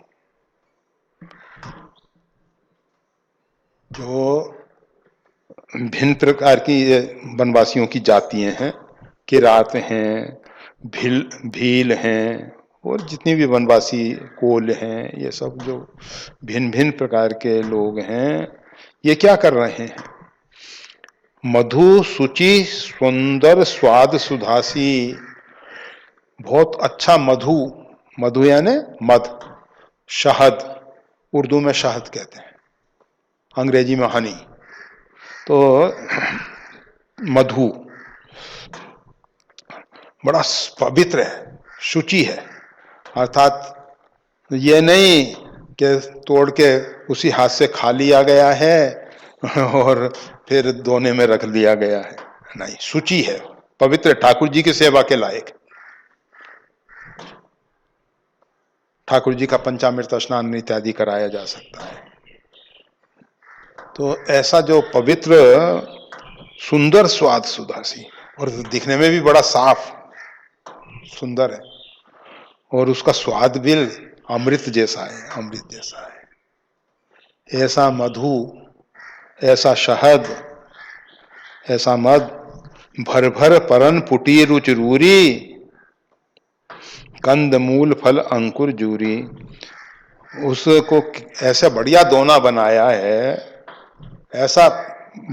जो भिन्न प्रकार की वनवासियों की जातियां हैं, किरात हैं, भील हैं, और जितनी भी वनवासी कोल हैं, ये सब जो भिन्न भिन्न प्रकार के लोग हैं, ये क्या कर रहे हैं, मधु सुचि सुंदर स्वाद सुधासी, बहुत अच्छा मधु, मधु यानी मध, शहद, उर्दू में शहद कहते हैं, अंग्रेजी में हनी, तो मधु बड़ा पवित्र है, शुचि है, अर्थात ये नहीं कि तोड़ के उसी हाथ से खा लिया गया है और फिर दोने में रख लिया गया है, नहीं, शुचि है, पवित्र, ठाकुर जी की सेवा के लायक। ठाकुर जी का पंचामृत स्नान इत्यादि कराया जा सकता है। तो ऐसा जो पवित्र सुंदर स्वाद सुधासी, और दिखने में भी बड़ा साफ सुंदर है, और उसका स्वाद भी अमृत जैसा है, अमृत जैसा है। ऐसा मधु, ऐसा शहद, ऐसा मध, भर भर परन पुटी रुच रूरी, कंद मूल फल अंकुर जूरी, उसको ऐसे बढ़िया दोना बनाया है, ऐसा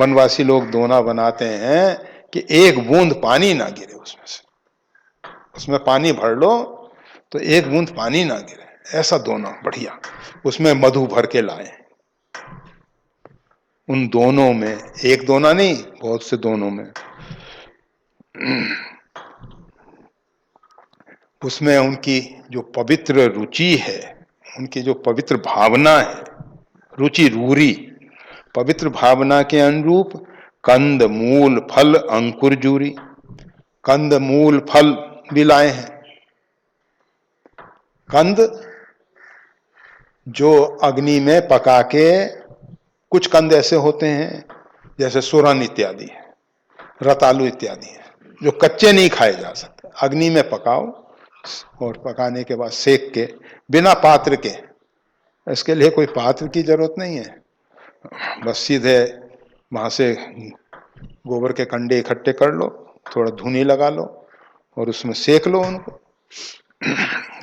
वनवासी लोग दोना बनाते हैं कि एक बूंद पानी ना गिरे उसमें से, उसमें पानी भर लो तो एक बूंद पानी ना गिरे, ऐसा दोना बढ़िया, उसमें मधु भर के लाए। उन दोनों में, एक दोना नहीं, बहुत से दोनों में, उसमें उनकी जो पवित्र रुचि है, उनकी जो पवित्र भावना है, रुचि रूरी, पवित्र भावना के अनुरूप कंद मूल फल अंकुर जूरी। कंद मूल फल भी लाए हैं। कंद जो अग्नि में पका के, कुछ कंद ऐसे होते हैं जैसे सुरन इत्यादि, रतालू इत्यादि हैं, जो कच्चे नहीं खाए जा सकते। अग्नि में पकाओ और पकाने के बाद सेक के, बिना पात्र के, इसके लिए कोई पात्र की जरूरत नहीं है, बस सीधे वहां से गोबर के कंडे इकट्ठे कर लो, थोड़ा धुनी लगा लो और उसमें सेक लो उनको।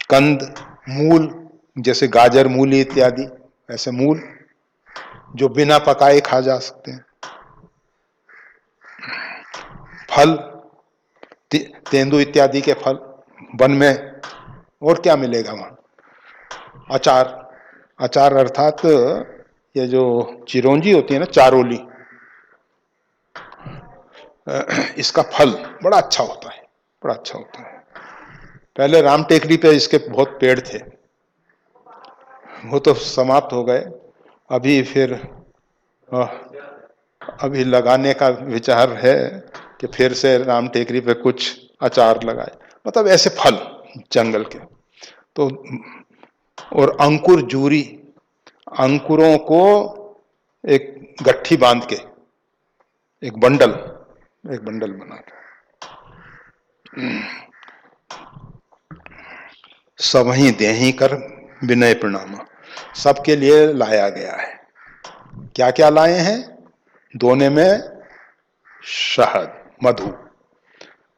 कंद मूल जैसे गाजर मूली इत्यादि, ऐसे मूल जो बिना पकाए खा जा सकते हैं। फल तेंदु इत्यादि के फल वन में, और क्या मिलेगा वहां। अचार, अचार अर्थात ये जो चिरौंजी होती है ना, चारोली, इसका फल बड़ा अच्छा होता है, बड़ा अच्छा होता है। पहले राम टेकरी पे इसके बहुत पेड़ थे, वो तो समाप्त हो गए। अभी फिर अभी लगाने का विचार है कि फिर से राम टेकरी पे कुछ अचार लगाए, मतलब ऐसे फल जंगल के। तो और अंकुर जूरी, अंकुरों को एक गट्ठी बांध के, एक बंडल बना के। सबही देही कर विनय प्रणाम, सबके लिए लाया गया है। क्या क्या लाए हैं। दोने में शहद, मधु,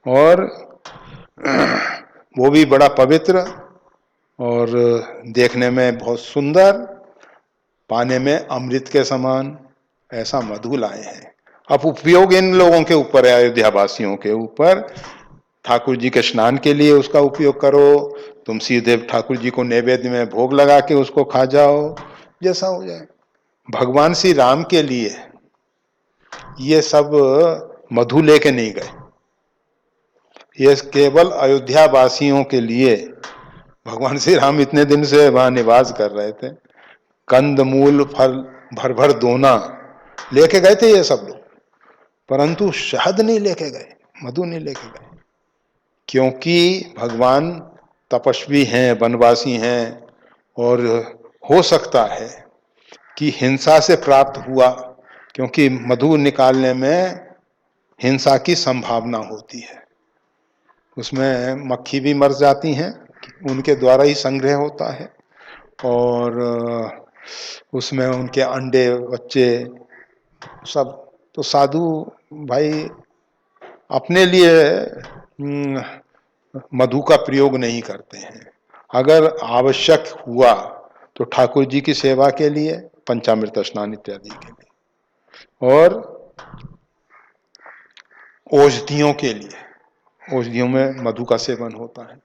और वो भी बड़ा पवित्र और देखने में बहुत सुंदर, पाने में अमृत के समान, ऐसा मधु लाए हैं। अब उपयोग इन लोगों के ऊपर है, अयोध्या वासियों के ऊपर। ठाकुर जी के स्नान के लिए उसका उपयोग करो, तुम सीधे ठाकुर जी को नैवेद्य में भोग लगा के उसको खा जाओ, जैसा हो जाए। भगवान श्री राम के लिए ये सब मधु लेके नहीं गए, ये केवल अयोध्या वासियों के लिए। भगवान श्री राम इतने दिन से वहां निवास कर रहे थे, कंद मूल फल भर भर दोना लेके गए थे ये सब लोग, परंतु शहद नहीं लेके गए, मधु नहीं लेके गए, क्योंकि भगवान तपस्वी हैं, वनवासी हैं, और हो सकता है कि हिंसा से प्राप्त हुआ, क्योंकि मधु निकालने में हिंसा की संभावना होती है, उसमें मक्खी भी मर जाती हैं, उनके द्वारा ही संग्रह होता है, और उसमें उनके अंडे बच्चे सब। तो साधु भाई अपने लिए मधु का प्रयोग नहीं करते हैं। अगर आवश्यक हुआ तो ठाकुर जी की सेवा के लिए, पंचामृत स्नान इत्यादि के लिए, और औषधियों के लिए, औषधियों में मधु का सेवन होता है।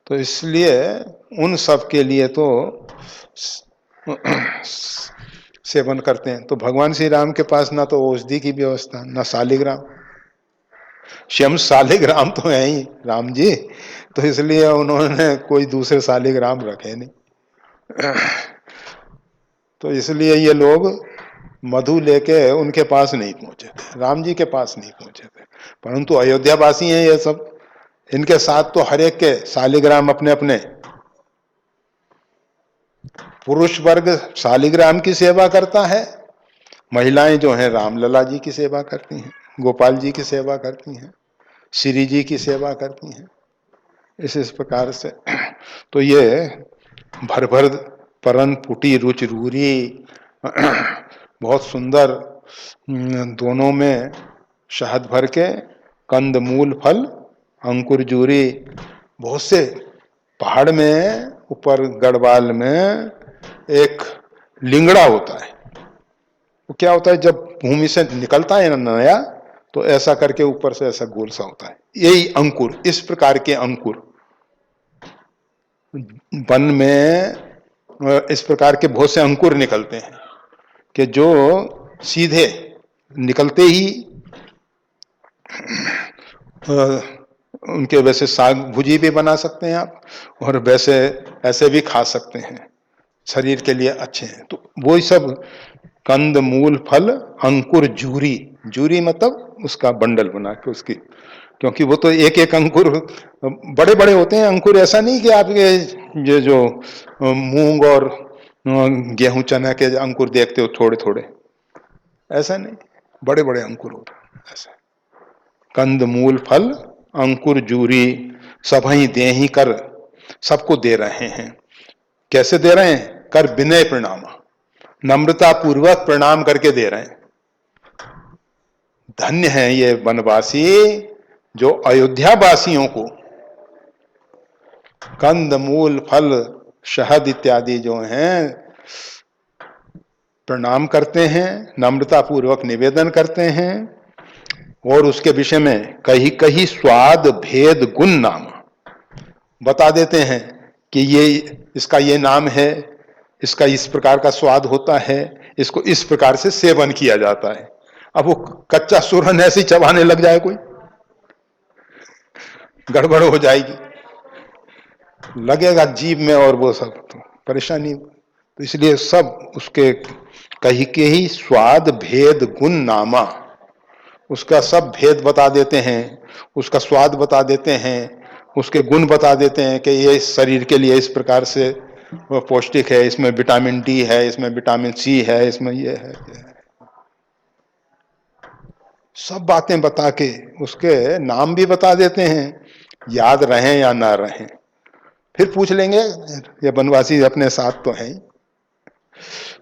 तो इसलिए उन सब के लिए तो सेवन करते हैं। तो भगवान श्री राम के पास ना तो औषधि की व्यवस्था, ना शालिग्राम, स्वयं शालिग्राम तो है ही राम जी, तो इसलिए उन्होंने कोई दूसरे शालिग्राम रखे नहीं। तो इसलिए ये लोग मधु लेके उनके पास नहीं पहुंचे थे, राम जी के पास नहीं पहुंचे थे। परंतु अयोध्यावासी हैं ये सब, इनके साथ तो हर एक के शालिग्राम अपने अपने। पुरुष वर्ग शालिग्राम की सेवा करता है, महिलाएं जो हैं रामलला जी की सेवा करती हैं, गोपाल जी की सेवा करती हैं, श्री जी की सेवा करती हैं, इस प्रकार से। तो ये भर भर परन पुटी रुचि रूरी, बहुत सुंदर, दोनों में शहद भर के, कंद मूल फल अंकुर जूरी। बहुत से पहाड़ में ऊपर गढ़वाल में एक लिंगड़ा होता है, वो क्या होता है, जब भूमि से निकलता है ना नया, तो ऐसा करके ऊपर से ऐसा गोल सा होता है, यही अंकुर। इस प्रकार के अंकुर वन में इस प्रकार के बहुत से अंकुर निकलते हैं कि जो सीधे निकलते ही उनके वैसे साग भुजी भी बना सकते हैं आप, और वैसे ऐसे भी खा सकते हैं, शरीर के लिए अच्छे हैं। तो वही सब कंद मूल फल अंकुर जूरी, जूरी मतलब उसका बंडल बना के उसकी, क्योंकि वो तो एक एक अंकुर बड़े बड़े होते हैं। अंकुर ऐसा नहीं कि आपके ये जो मूंग और गेहूं चना के अंकुर देखते हो थोड़े थोड़े, ऐसा नहीं, बड़े बड़े अंकुर होते हैं ऐसे। कंद मूल फल अंकुर जूरी सबही देहि कर, सबको दे रहे हैं। कैसे दे रहे हैं? कर विनय प्रणाम, नम्रता पूर्वक प्रणाम करके दे रहे हैं। धन्य है ये वनवासी जो अयोध्या वासियों को कंद मूल फल शहद इत्यादि जो हैं प्रणाम करते हैं, नम्रता पूर्वक निवेदन करते हैं, और उसके विषय में कहीं कहीं स्वाद भेद गुण नाम बता देते हैं कि ये इसका ये नाम है, इसका इस प्रकार का स्वाद होता है, इसको इस प्रकार से सेवन किया जाता है। अब वो कच्चा सूरन ऐसे ही चबाने लग जाए कोई, गड़बड़ हो जाएगी, लगेगा जीभ में और वो सब तो परेशानी। तो इसलिए सब उसके कहीं के ही स्वाद भेद गुण नामा, उसका सब भेद बता देते हैं, उसका स्वाद बता देते हैं, उसके गुण बता देते हैं कि ये इस शरीर के लिए इस प्रकार से पौष्टिक है, इसमें विटामिन डी है, इसमें विटामिन सी है, इसमें ये है। सब बातें बता के उसके नाम भी बता देते हैं, याद रहें या ना रहें। फिर पूछ लेंगे ये वनवासी अपने साथ तो है।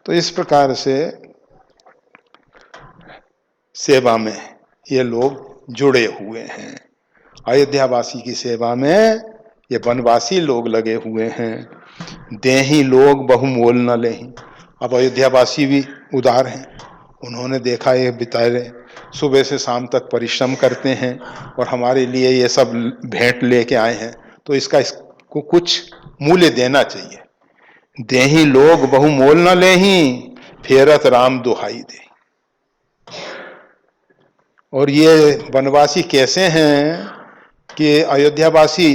तो इस प्रकार से सेवा में ये लोग जुड़े हुए हैं। अयोध्यावासी की सेवा में ये वनवासी लोग लगे हुए हैं। देही लोग बहुमोल न लेही। अब अयोध्यावासी भी उदार हैं, उन्होंने देखा ये बेचारे सुबह से शाम तक परिश्रम करते हैं और हमारे लिए ये सब भेंट लेके आए हैं, तो इसको कुछ मूल्य देना चाहिए। देही लोग बहुमोल न लेही, फेरत राम दुहाई दे। और ये वनवासी कैसे हैं कि अयोध्यावासी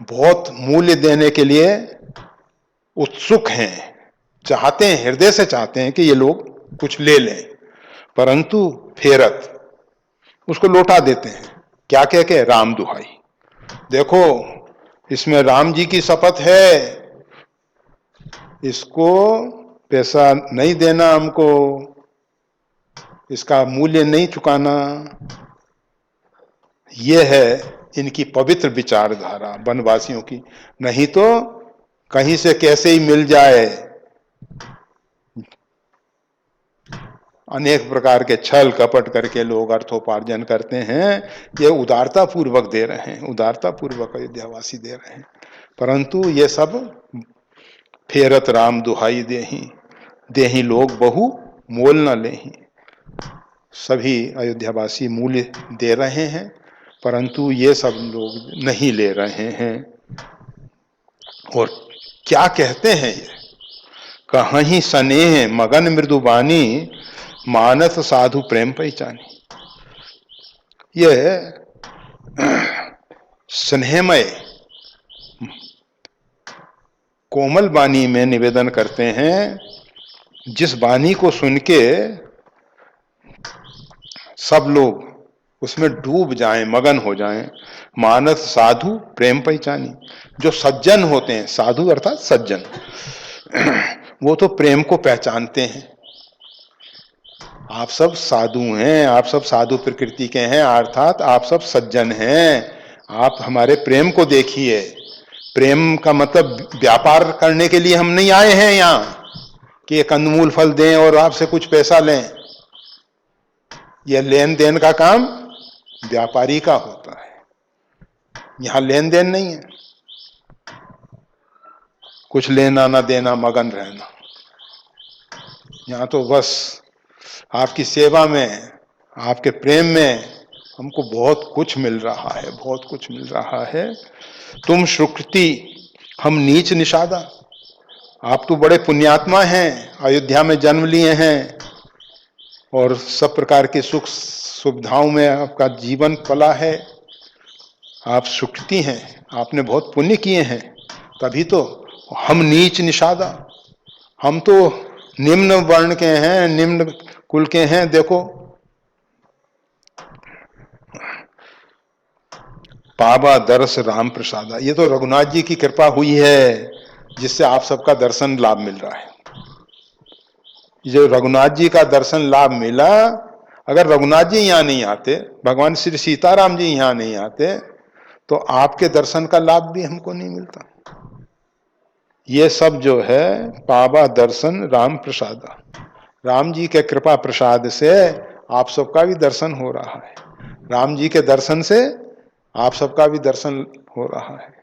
बहुत मूल्य देने के लिए उत्सुक हैं, चाहते हैं, हृदय से चाहते हैं कि ये लोग कुछ ले लें, परंतु फेरत उसको लौटा देते हैं। क्या कह के? राम दुहाई। देखो इसमें राम जी की शपथ है, इसको पैसा नहीं देना, हमको इसका मूल्य नहीं चुकाना। यह है इनकी पवित्र विचारधारा वनवासियों की। नहीं तो कहीं से कैसे ही मिल जाए, अनेक प्रकार के छल कपट करके लोग अर्थोपार्जन करते हैं। ये उदारता पूर्वक दे रहे हैं, उदारता पूर्वक अयोध्यावासी दे रहे हैं, परंतु ये सब फेरत राम दुहाई देही, देही लोग बहु मोल न लेही। सभी अयोध्यावासी मूल्य दे रहे हैं, परंतु ये सब लोग नहीं ले रहे हैं। और क्या कहते हैं ये? कहीं स्नेह मगन मृदुबानी, मानस साधु प्रेम पहचानी। यह स्नेहमय कोमल वाणी में निवेदन करते हैं, जिस वाणी को सुन के सब लोग उसमें डूब जाएं, मगन हो जाएं। मानस साधु प्रेम पहचानी। जो सज्जन होते हैं, साधु अर्थात सज्जन, वो तो प्रेम को पहचानते हैं। आप सब साधु हैं, आप सब साधु प्रकृति के हैं, अर्थात आप सब सज्जन हैं। आप हमारे प्रेम को देखिए। प्रेम का मतलब व्यापार करने के लिए हम नहीं आए हैं यहाँ कि कंदमूल फल दें और आपसे कुछ पैसा लें। यह लेन देन का काम व्यापारी का होता है, यहाँ लेन देन नहीं है। कुछ लेना ना देना, मगन रहना। यहाँ तो बस आपकी सेवा में, आपके प्रेम में हमको बहुत कुछ मिल रहा है, बहुत कुछ मिल रहा है। तुम सुकृति हम नीच निषादा। आप तो बड़े पुण्यात्मा हैं, अयोध्या में जन्म लिए हैं और सब प्रकार के सुख सुविधाओं में आपका जीवन पला है। आप सुकृति हैं, आपने बहुत पुण्य किए हैं, तभी तो हम नीच निषादा, हम तो निम्न वर्ण के हैं, निम्न कुल के हैं। देखो पावा दर्श राम प्रसादा, ये तो रघुनाथ जी की कृपा हुई है जिससे आप सबका दर्शन लाभ मिल रहा है। जो रघुनाथ जी का दर्शन लाभ मिला, अगर रघुनाथ जी यहाँ नहीं आते, भगवान श्री सीताराम जी यहाँ नहीं आते, तो आपके दर्शन का लाभ भी हमको नहीं मिलता। ये सब जो है पावा दर्शन राम प्रसादा, राम जी के कृपा प्रसाद से आप सबका भी दर्शन हो रहा है। राम जी के दर्शन से आप सबका भी दर्शन हो रहा है।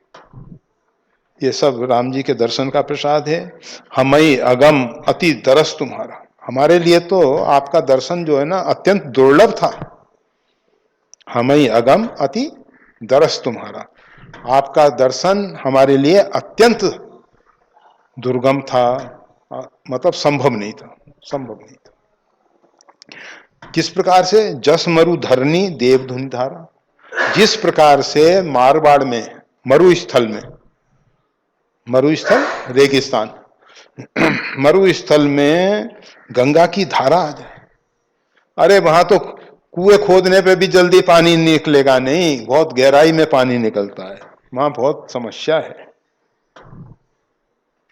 ये सब राम जी के दर्शन का प्रसाद है। हमई अगम अति दरस तुम्हारा, हमारे लिए तो आपका दर्शन जो है ना अत्यंत दुर्लभ था। हमई अगम अति दरस तुम्हारा, आपका दर्शन हमारे लिए अत्यंत दुर्गम था, मतलब संभव नहीं था, संभव नहीं था। किस प्रकार से? जस मरु धरनी देव धुन धारा, जिस प्रकार से मारवाड़ में मरुस्थल में, मरुस्थल रेगिस्तान, मरुस्थल में गंगा की धारा आ जाए, अरे वहां तो कुएं खोदने पे भी जल्दी पानी निकलेगा नहीं, बहुत गहराई में पानी निकलता है, वहां बहुत समस्या है।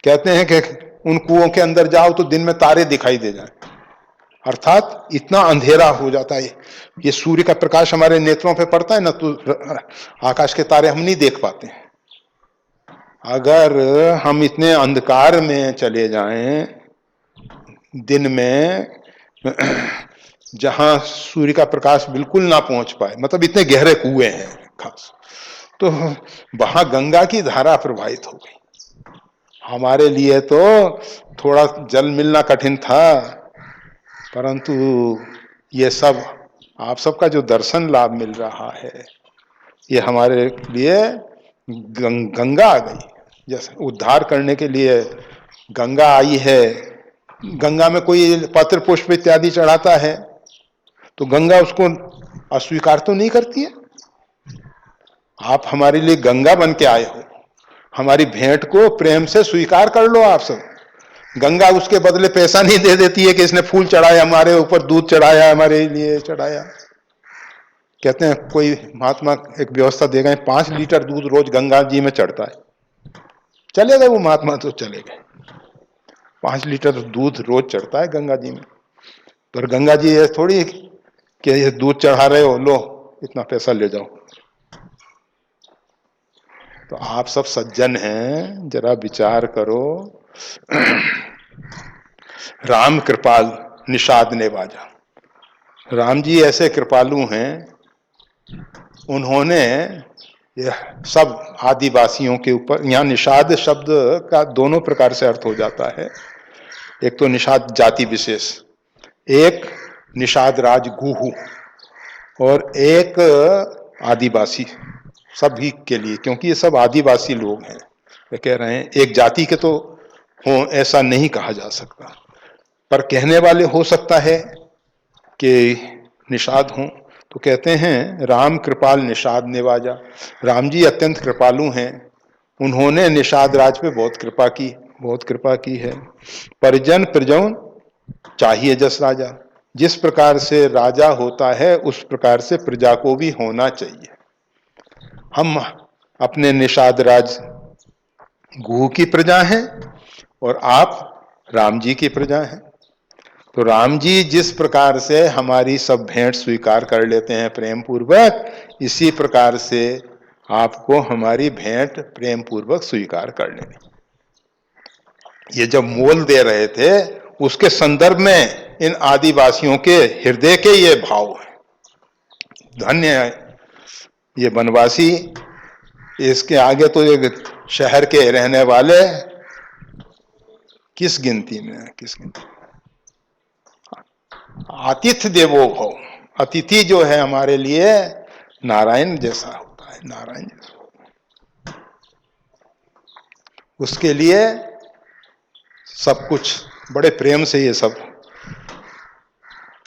कहते हैं कि उन कुओं के अंदर जाओ तो दिन में तारे दिखाई दे जाए, अर्थात इतना अंधेरा हो जाता है। ये सूर्य का प्रकाश हमारे नेत्रों पे पड़ता है ना, तो आकाश के तारे हम नहीं देख पाते हैं। अगर हम इतने अंधकार में चले जाएं दिन में, जहां सूर्य का प्रकाश बिल्कुल ना पहुंच पाए, मतलब इतने गहरे कुएं हैं खास, तो वहां गंगा की धारा प्रवाहित हो गई। हमारे लिए तो थोड़ा जल मिलना कठिन था, परंतु ये सब आप सबका जो दर्शन लाभ मिल रहा है, ये हमारे लिए गंगा आ गई। जैसे उद्धार करने के लिए गंगा आई है। गंगा में कोई पत्र पुष्प इत्यादि चढ़ाता है तो गंगा उसको अस्वीकार तो नहीं करती है। आप हमारे लिए गंगा बन के आए हो, हमारी भेंट को प्रेम से स्वीकार कर लो आप सब। गंगा उसके बदले पैसा नहीं दे देती है कि इसने फूल चढ़ाया हमारे ऊपर, दूध चढ़ाया हमारे लिए चढ़ाया। कहते हैं कोई महात्मा एक व्यवस्था दे गए, 5 लीटर दूध रोज गंगा जी में चढ़ता है। चले गए वो महात्मा तो चले गए, 5 लीटर दूध रोज चढ़ता है गंगा जी में। पर गंगा जी ये थोड़ी कि ये दूध चढ़ा रहे हो, लो इतना पैसा ले जाओ। तो आप सब सज्जन हैं, जरा विचार करो। राम कृपाल निषाद ने बाजा, राम जी ऐसे कृपालु हैं, उन्होंने यह सब आदिवासियों के ऊपर, यहाँ निषाद शब्द का दोनों प्रकार से अर्थ हो जाता है। एक तो निषाद जाति विशेष, एक निषाद राज गुहू, और एक आदिवासी, सभी के लिए, क्योंकि ये सब आदिवासी लोग हैं। वे कह रहे हैं एक जाति के तो हो ऐसा नहीं कहा जा सकता, पर कहने वाले हो सकता है कि निषाद हों। तो कहते हैं राम कृपाल निषाद निवाजा, राम जी अत्यंत कृपालु हैं, उन्होंने निषाद राज पे बहुत कृपा की, बहुत कृपा की है। परिजन प्रजन चाहिए जस राजा, जिस प्रकार से राजा होता है उस प्रकार से प्रजा को भी होना चाहिए। हम अपने निषाद राज गुहू की प्रजा हैं और आप राम जी की प्रजा हैं। तो राम जी जिस प्रकार से हमारी सब भेंट स्वीकार कर लेते हैं प्रेम पूर्वक, इसी प्रकार से आपको हमारी भेंट प्रेम पूर्वक स्वीकार कर लेनी। ये जब मोल दे रहे थे उसके संदर्भ में इन आदिवासियों के हृदय के ये भाव है। धन्य है ये वनवासी, इसके आगे तो ये शहर के रहने वाले किस गिनती में, किस गिनती में। आतिथ्य देवो भव, अतिथि जो है हमारे लिए नारायण जैसा होता है, नारायण जैसा होता है। उसके लिए सब कुछ बड़े प्रेम से, ये सब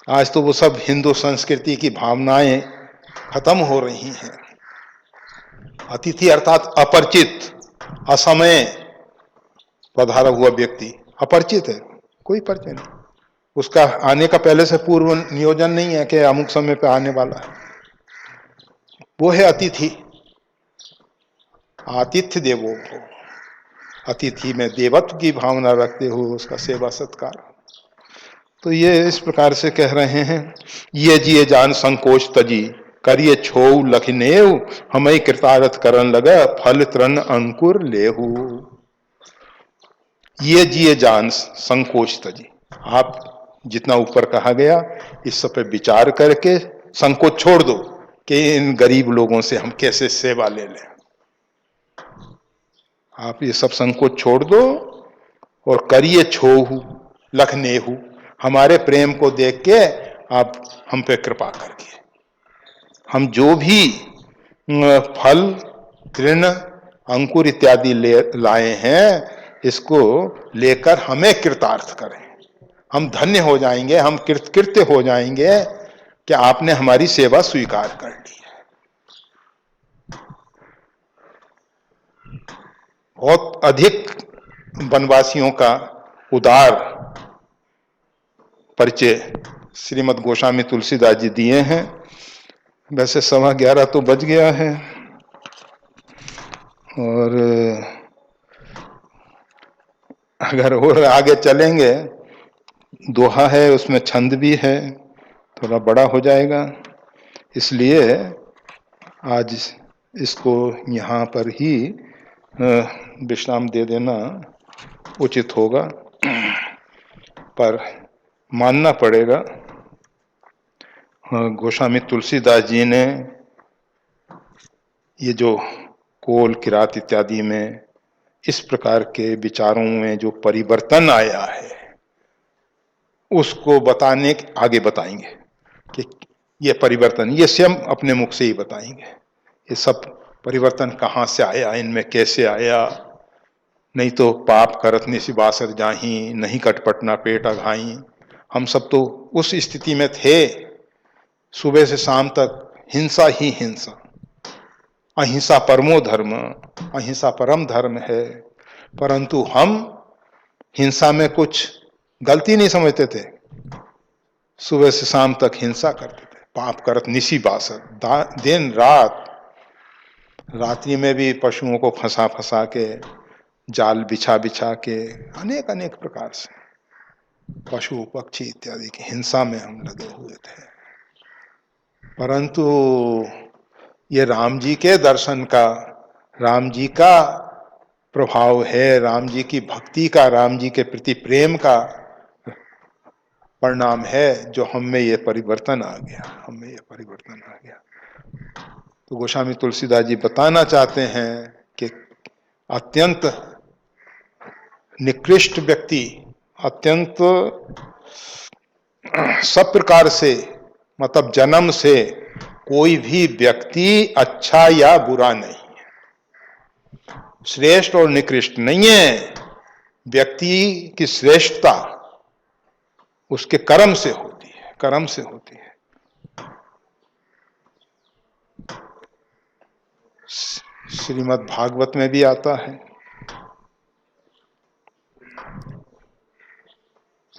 आज तो वो सब हिंदू संस्कृति की भावनाएं खत्म हो रही हैं। अतिथि अर्थात अपरिचित, असमय, पधारा हुआ व्यक्ति अपरिचित है, कोई परिचय नहीं, उसका आने का पहले से पूर्व नियोजन नहीं है कि अमुक समय पे आने वाला है। वो है अतिथि, आतिथ्य देवो भव। अतिथि में देवत्व की भावना रखते हो उसका सेवा सत्कार। तो ये इस प्रकार से कह रहे हैं, ये जिए जान संकोच तजी करिए छो लखनेव हमें कृतार्थ करन लगा फल तृण अंकुर लेहू। ये जिए जान संकोच तजी, आप जितना ऊपर कहा गया इस सब पे विचार करके संकोच छोड़ दो कि इन गरीब लोगों से हम कैसे सेवा ले लें। आप ये सब संकोच छोड़ दो और करिए छोहू लखनेहू, हमारे प्रेम को देख के आप हम पे कृपा करके हम जो भी फल तृण अंकुर इत्यादि ले लाए हैं इसको लेकर हमें कृतार्थ करें, हम धन्य हो जाएंगे, हम कृतकृत्य हो जाएंगे कि आपने हमारी सेवा स्वीकार कर ली है। बहुत अधिक वनवासियों का उदार परिचय श्रीमद् गोस्वामी तुलसीदास जी दिए हैं। वैसे 11:15 तो बज गया है और अगर और आगे चलेंगे, दोहा है उसमें छंद भी है, थोड़ा बड़ा हो जाएगा, इसलिए आज इसको यहाँ पर ही विश्राम दे देना उचित होगा। पर मानना पड़ेगा गोस्वामी तुलसीदास जी ने ये जो कोल किरात इत्यादि में इस प्रकार के विचारों में जो परिवर्तन आया है उसको बताने आगे बताएंगे कि ये परिवर्तन, ये स्वयं अपने मुख से ही बताएंगे ये सब परिवर्तन कहाँ से आया, इनमें कैसे आया। नहीं तो पाप करत निशिबासर जाही नहीं कटपटना पेट अघाई, हम सब तो उस स्थिति में थे, सुबह से शाम तक हिंसा ही हिंसा, अहिंसा परमो धर्म, अहिंसा परम धर्म है, परंतु हम हिंसा में कुछ गलती नहीं समझते थे, सुबह से शाम तक हिंसा करते थे, पाप करत निशी बासर, दिन रात, रात्रि में भी पशुओं को फंसा फंसा के जाल बिछा बिछा के अनेक अनेक प्रकार से पशु पक्षी इत्यादि की हिंसा में हम लगे हुए थे। परंतु ये राम जी के दर्शन का, राम जी का प्रभाव है, राम जी की भक्ति का, राम जी के प्रति प्रेम का परिणाम है जो हम में ये परिवर्तन आ गया, हम में ये परिवर्तन आ गया। तो गोस्वामी तुलसीदास जी बताना चाहते हैं कि अत्यंत निकृष्ट व्यक्ति, अत्यंत सब प्रकार से, मतलब जन्म से कोई भी व्यक्ति अच्छा या बुरा नहीं है, श्रेष्ठ और निकृष्ट नहीं है। व्यक्ति की श्रेष्ठता उसके कर्म से होती है, कर्म से होती है। श्रीमद् भागवत में भी आता है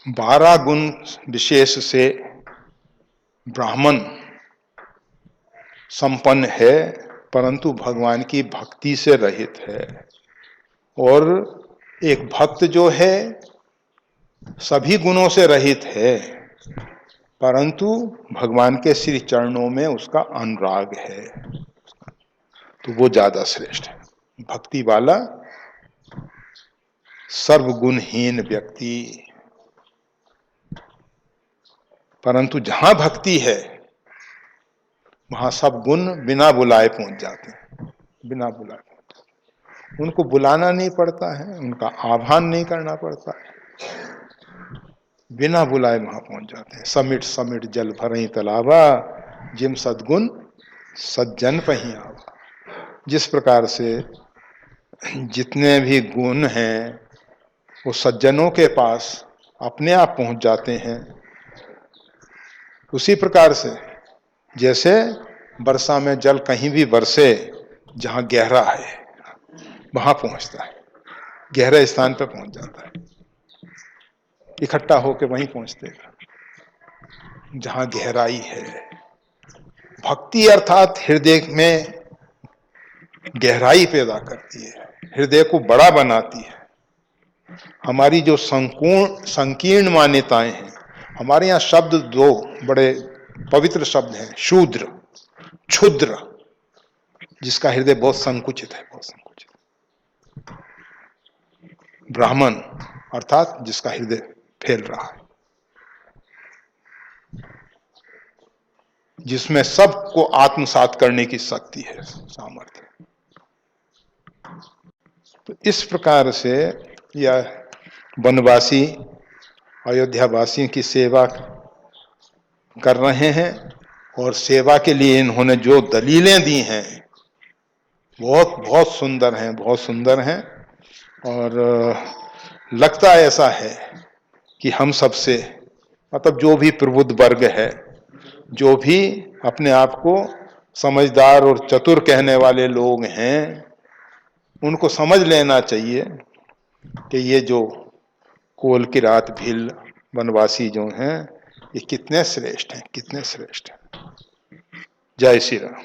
12 गुण विशेष से ब्राह्मण संपन्न है परंतु भगवान की भक्ति से रहित है, और एक भक्त जो है सभी गुणों से रहित है परंतु भगवान के श्री चरणों में उसका अनुराग है, तो वो ज्यादा श्रेष्ठ है। भक्ति वाला सर्वगुणहीन व्यक्ति, परंतु जहां भक्ति है वहां सब गुण बिना बुलाए पहुंच जाते हैं, बिना बुलाए पहुंच जाते। उनको बुलाना नहीं पड़ता है, उनका आह्वान नहीं करना पड़ता है, बिना बुलाए वहां पहुंच जाते हैं। समिट समिट जल भरई तलावा जिम सद्गुण सज्जन पही आवा। जिस प्रकार से जितने भी गुण हैं वो सज्जनों के पास अपने आप पहुंच जाते हैं, उसी प्रकार से जैसे वर्षा में जल कहीं भी बरसे जहां गहरा है वहां पहुंचता है, गहरे स्थान पर पहुंच जाता है, इकट्ठा होकर वहीं पहुंचते हैं जहां गहराई है। भक्ति अर्थात हृदय में गहराई पैदा करती है, हृदय को बड़ा बनाती है। हमारी जो संकीर्ण मान्यताएं हैं, हमारे यहाँ शब्द दो बड़े पवित्र शब्द हैं, शूद्र, क्षुद्र, जिसका हृदय बहुत संकुचित है, बहुत संकुचित। ब्राह्मण अर्थात जिसका हृदय फैल रहा है, जिसमें सबको आत्मसात करने की शक्ति है, सामर्थ्य। तो इस प्रकार से यह वनवासी अयोध्यावासियों की सेवा कर रहे हैं, और सेवा के लिए इन्होंने जो दलीलें दी हैं बहुत बहुत सुंदर हैं, बहुत सुंदर हैं। और लगता ऐसा है कि हम सबसे, मतलब जो भी प्रबुद्ध वर्ग है, जो भी अपने आप को समझदार और चतुर कहने वाले लोग हैं, उनको समझ लेना चाहिए कि ये जो कोल किरात भील वनवासी जो हैं, ये कितने श्रेष्ठ हैं, कितने श्रेष्ठ हैं। जय श्री राम।